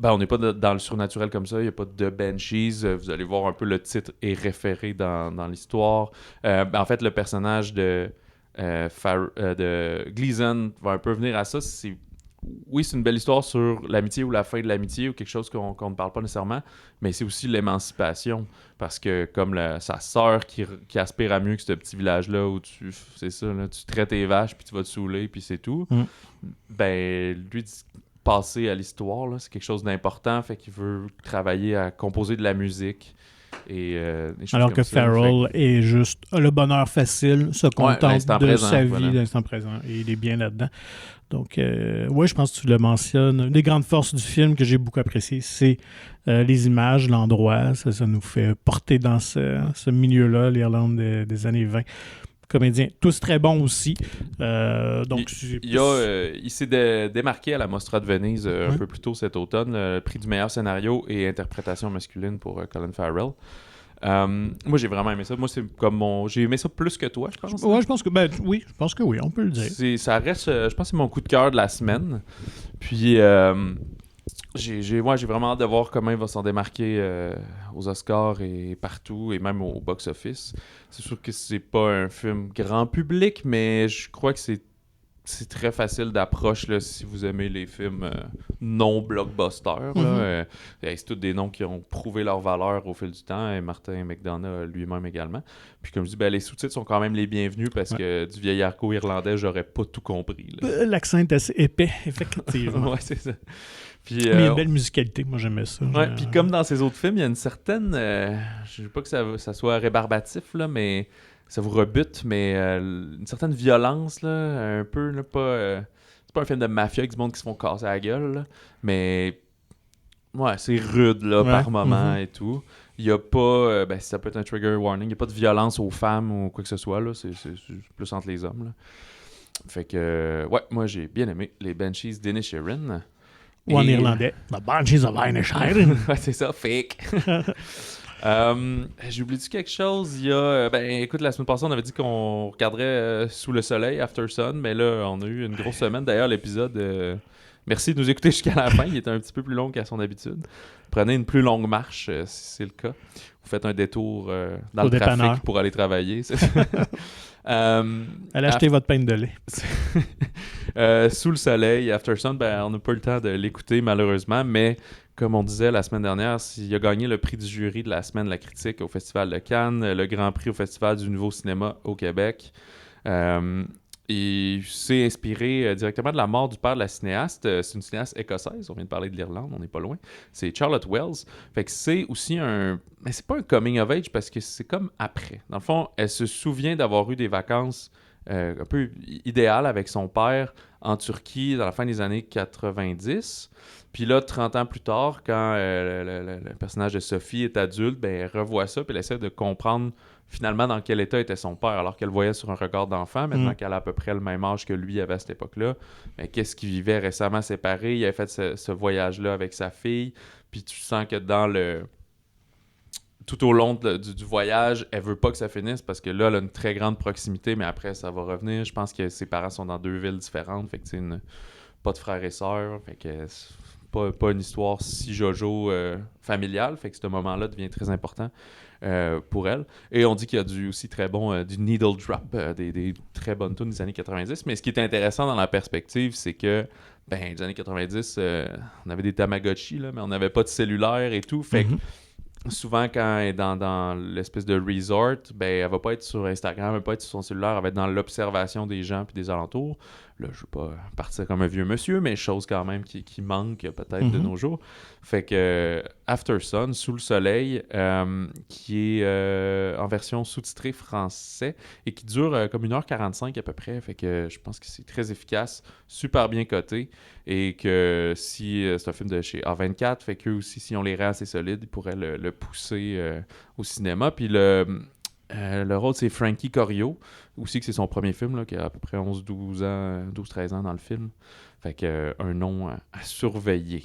on n'est pas dans le surnaturel comme ça. Il n'y a pas de Banshees. Vous allez voir un peu le titre est référé dans l'histoire. En fait, le personnage de Gleason va un peu venir à ça. Oui, c'est une belle histoire sur l'amitié ou la fin de l'amitié ou quelque chose qu'on ne parle pas nécessairement, mais c'est aussi l'émancipation. Parce que comme sa sœur qui aspire à mieux que ce petit village-là où tu traites tes vaches puis tu vas te saouler puis c'est tout, lui, passer à l'histoire, là. C'est quelque chose d'important, fait qu'il veut travailler à composer de la musique. Alors que Farrell est juste le bonheur facile, se contente de présent, sa vie, l'instant présent, et il est bien là-dedans. Donc, oui, je pense que tu le mentionnes. Une des grandes forces du film que j'ai beaucoup apprécié, c'est les images, l'endroit. Ça nous fait porter dans ce milieu-là, l'Irlande des années 20. Comédiens, tous très bons aussi. Donc, il s'est démarqué à la Mostra de Venise un peu plus tôt cet automne, le prix du meilleur scénario et interprétation masculine pour Colin Farrell. Moi, j'ai vraiment aimé ça. Moi, c'est comme j'ai aimé ça plus que toi, je pense. Ouais, je pense que oui, on peut le dire. Ça reste, je pense que c'est mon coup de cœur de la semaine. Puis, j'ai vraiment hâte de voir comment il va s'en démarquer aux Oscars et partout, et même au box-office. C'est sûr que c'est pas un film grand public, mais je crois que c'est très facile d'approche là, si vous aimez les films non-blockbusters. C'est tous des noms qui ont prouvé leur valeur au fil du temps, et Martin McDonagh lui-même également. Puis comme je dis, les sous-titres sont quand même les bienvenus parce que du vieil argot irlandais, j'aurais pas tout compris. L'accent est assez épais, effectivement. Ouais, c'est ça. Puis, mais il y a une belle musicalité, moi j'aimais ça. Ouais, puis comme dans ces autres films, il y a une certaine... je ne veux pas que ça soit rébarbatif, là, mais ça vous rebute, mais une certaine violence, là, un peu, là, pas... c'est pas un film de mafia avec du monde qui se font casser la gueule, là, mais... Ouais, c'est rude, là, par moment et tout. Il y a pas... ça peut être un trigger warning, il n'y a pas de violence aux femmes ou quoi que ce soit, là, c'est plus entre les hommes, là. Fait que... ouais, moi j'ai bien aimé les Banshees d'Inisherin. Ou en irlandais, The Banshees of Inisherin. Ouais, c'est ça, fake. J'ai oublié quelque chose. Il y a, écoute, la semaine passée, on avait dit qu'on regarderait Sous le soleil, After Sun, mais là, on a eu une grosse semaine. D'ailleurs, l'épisode, merci de nous écouter jusqu'à la fin. Il était un petit peu plus long qu'à son habitude. Prenez une plus longue marche, si c'est le cas. Vous faites un détour dans le trafic pour aller travailler. Allez acheter votre pain de lait. Sous le soleil, After Sun, on n'a pas eu le temps de l'écouter malheureusement, mais comme on disait la semaine dernière, il a gagné le prix du jury de la semaine de la critique au Festival de Cannes, le Grand Prix au Festival du Nouveau Cinéma au Québec. Il s'est inspiré directement de la mort du père de la cinéaste. C'est une cinéaste écossaise, on vient de parler de l'Irlande, on n'est pas loin. C'est Charlotte Wells. Fait que c'est aussi mais c'est pas un coming of age parce que c'est comme après. Dans le fond, elle se souvient d'avoir eu des vacances un peu idéales avec son père en Turquie dans la fin des années 90. Puis là, 30 ans plus tard, quand le personnage de Sophie est adulte, elle revoit ça puis elle essaie de comprendre finalement dans quel état était son père, alors qu'elle le voyait sur un regard d'enfant, maintenant qu'elle a à peu près le même âge que lui avait à cette époque-là. Mais qu'est-ce qu'il vivait récemment séparé? Il avait fait ce voyage-là avec sa fille, puis tu sens que tout au long du voyage, elle veut pas que ça finisse parce que là, elle a une très grande proximité, mais après, ça va revenir. Je pense que ses parents sont dans 2 villes différentes, fait que c'est pas de frères et sœurs, fait que c'est pas une histoire si jojo familiale, fait que ce moment-là devient très important pour elle. Et on dit qu'il y a aussi très bon du needle drop, des très bonnes tunes des années 90, mais ce qui est intéressant dans la perspective, c'est que des années 90, on avait des Tamagotchi, là, mais on n'avait pas de cellulaire et tout, fait que souvent, quand elle est dans l'espèce de resort, elle va pas être sur Instagram, elle va pas être sur son cellulaire, elle va être dans l'observation des gens puis des alentours. Là, je veux pas partir comme un vieux monsieur, mais chose quand même qui manque peut-être de nos jours. Fait que After Sun, Sous le soleil, qui est en version sous-titrée français et qui dure comme 1h45 à peu près. Fait que je pense que c'est très efficace, super bien coté et que si c'est un film de chez A24, fait qu'eux aussi, si on les rend assez solides, ils pourraient le pousser au cinéma. Puis le rôle, c'est Frankie Corio, aussi que c'est son premier film, là, qui a à peu près 12-13 ans dans le film. Fait que un nom à surveiller.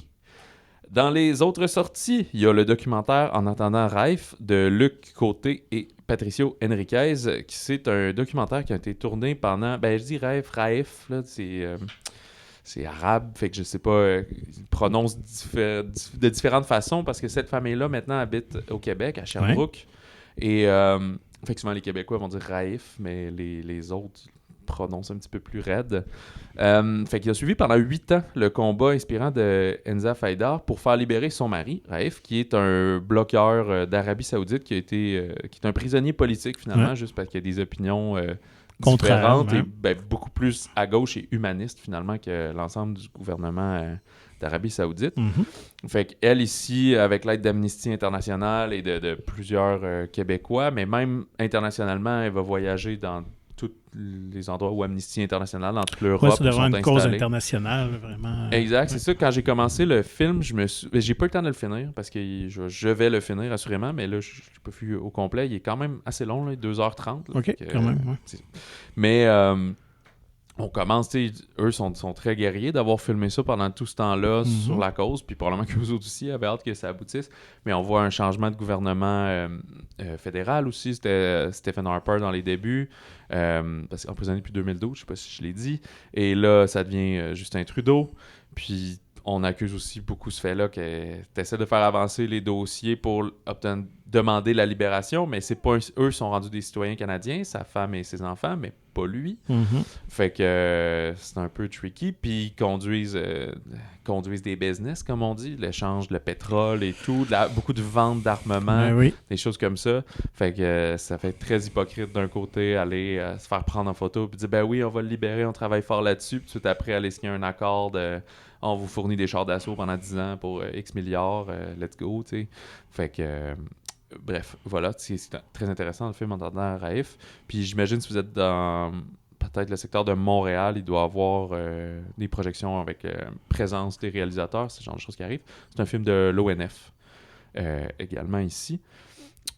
Dans les autres sorties, il y a le documentaire En attendant Raif de Luc Côté et Patricio Henriquez, qui c'est un documentaire qui a été tourné pendant, je dis Raif, là, c'est arabe, fait que je sais pas, ils prononcent de différentes façons parce que cette famille-là maintenant habite au Québec, à Sherbrooke. Ouais. Et fait que souvent les Québécois vont dire Raif, mais les autres prononce un petit peu plus raide. Fait qu'il a suivi pendant 8 ans le combat inspirant de Enza Faidar pour faire libérer son mari, Raif, qui est un bloqueur d'Arabie Saoudite qui est un prisonnier politique finalement, juste parce qu'il a des opinions différentes et beaucoup plus à gauche et humaniste finalement que l'ensemble du gouvernement d'Arabie Saoudite. Fait qu'elle ici, avec l'aide d'Amnesty International et de plusieurs Québécois, mais même internationalement, elle va voyager dans tous les endroits où Amnesty International, dans toute l'Europe, c'est devant une cause internationale, vraiment. Exact, c'est ça. Quand j'ai commencé le film, j'ai pas eu le temps de le finir, parce que je vais le finir, assurément, mais là, je l'ai pas vu au complet. Il est quand même assez long, là, 2h30. Là, OK, quand même, Mais... on commence, eux sont très guerriers d'avoir filmé ça pendant tout ce temps-là sur la cause, puis probablement qu'eux autres aussi avaient hâte que ça aboutisse. Mais on voit un changement de gouvernement fédéral aussi. C'était Stephen Harper dans les débuts, parce qu'emprisonné depuis 2012, je sais pas si je l'ai dit. Et là, ça devient Justin Trudeau. Puis on accuse aussi beaucoup ce fait-là qu'elle essaie de faire avancer les dossiers pour demander la libération, mais c'est pas eux sont rendus des citoyens canadiens, sa femme et ses enfants, mais pas lui. Fait que c'est un peu tricky. Puis ils conduisent des business, comme on dit, l'échange de pétrole et tout, beaucoup de ventes d'armement, des choses comme ça. Fait que ça fait très hypocrite d'un côté, aller se faire prendre en photo puis dire « Ben oui, on va le libérer, on travaille fort là-dessus. » Puis tout après, aller signer un accord de « On vous fournit des chars d'assaut pendant 10 ans pour X milliards, let's go. » Fait que... bref, voilà, c'est très intéressant le film en entendant Raif. Puis j'imagine si vous êtes dans peut-être le secteur de Montréal, il doit y avoir des projections avec présence des réalisateurs, c'est ce genre de choses qui arrivent. C'est un film de l'ONF également ici.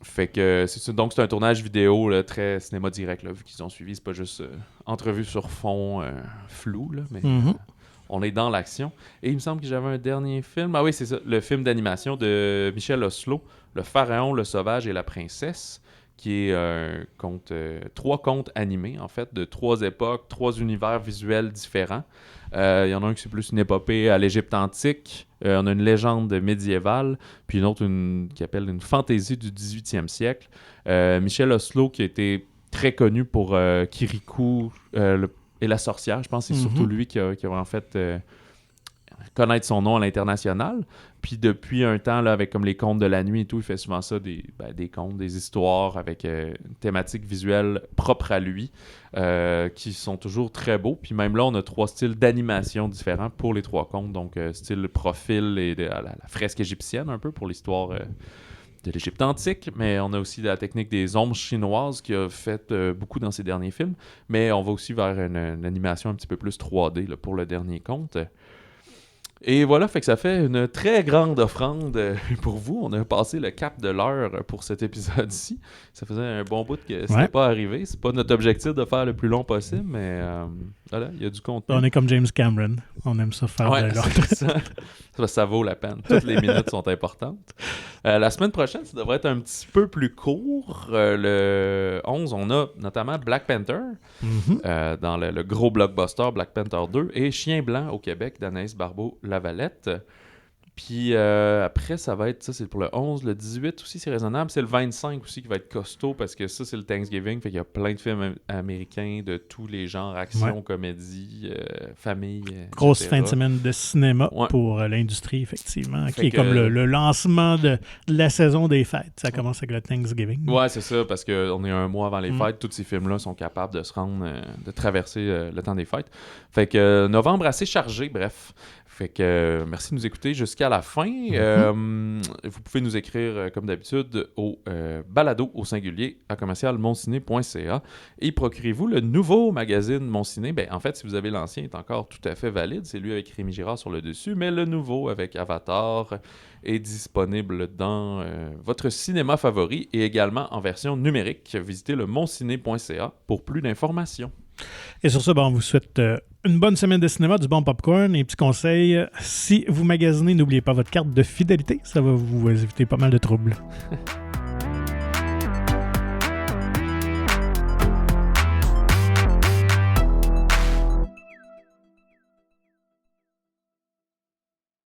Fait que donc c'est un tournage vidéo là, très cinéma direct, là, vu qu'ils ont suivi, c'est pas juste entrevue sur fond flou, là, mais on est dans l'action. Et il me semble que j'avais un dernier film. Ah oui, c'est ça, le film d'animation de Michel Oslo, Le Pharaon, le Sauvage et la Princesse, qui est 3 contes animés, en fait, de 3 époques, 3 univers visuels différents. Il y en a un qui c'est plus une épopée à l'Égypte antique, on a une légende médiévale, puis une autre qui appelle une fantaisie du 18e siècle. Michel Oslo, qui a été très connu pour Kirikou et la sorcière, je pense que c'est surtout lui qui a en fait... connaître son nom à l'international. Puis depuis un temps, là, avec comme les contes de la nuit et tout, il fait souvent ça, des contes, des histoires avec une thématique visuelle propre à lui, qui sont toujours très beaux. Puis même là, on a 3 styles d'animation différents pour les 3 contes. Donc, style profil et la fresque égyptienne, un peu, pour l'histoire de l'Égypte antique. Mais on a aussi la technique des ombres chinoises qui a fait beaucoup dans ses derniers films. Mais on va aussi vers une animation un petit peu plus 3D là, pour le dernier conte. Et voilà, fait que ça fait une très grande offrande pour vous. On a passé le cap de l'heure pour cet épisode-ci. Ça faisait un bon bout que c'était pas arrivé. C'est pas notre objectif de faire le plus long possible, mais voilà, il y a du contenu. On est comme James Cameron. On aime ça faire de l'ordre. Ça vaut la peine. Toutes les minutes sont importantes. La semaine prochaine, ça devrait être un petit peu plus court. Le 11, on a notamment Black Panther dans le gros blockbuster Black Panther 2 et Chien blanc au Québec d'Anaïs Barbeau-Lavalette. Puis après, ça va être, ça c'est pour le 11, le 18 aussi, c'est raisonnable. C'est le 25 aussi qui va être costaud parce que ça, c'est le Thanksgiving. Fait qu'il y a plein de films américains de tous les genres, action, comédie, famille. Grosse fin de semaine de cinéma pour l'industrie, effectivement, qui est comme le lancement de la saison des fêtes. Ça commence avec le Thanksgiving. Ouais, c'est ça, parce qu'on est un mois avant les fêtes. Tous ces films-là sont capables de se rendre, de traverser le temps des fêtes. Fait que novembre assez chargé, bref. Fait que merci de nous écouter jusqu'à la fin. Vous pouvez nous écrire, comme d'habitude, au balado au singulier à commercial-monciné.ca et procurez-vous le nouveau magazine Mon Ciné. Ben, en fait, si vous avez l'ancien, il est encore tout à fait valide. C'est lui avec Rémi Girard sur le dessus, mais le nouveau avec Avatar est disponible dans votre cinéma favori et également en version numérique. Visitez le monciné.ca pour plus d'informations. Et sur ça, on vous souhaite une bonne semaine de cinéma, du bon popcorn et un petit conseil. Si vous magasinez, n'oubliez pas votre carte de fidélité. Ça va vous éviter pas mal de troubles.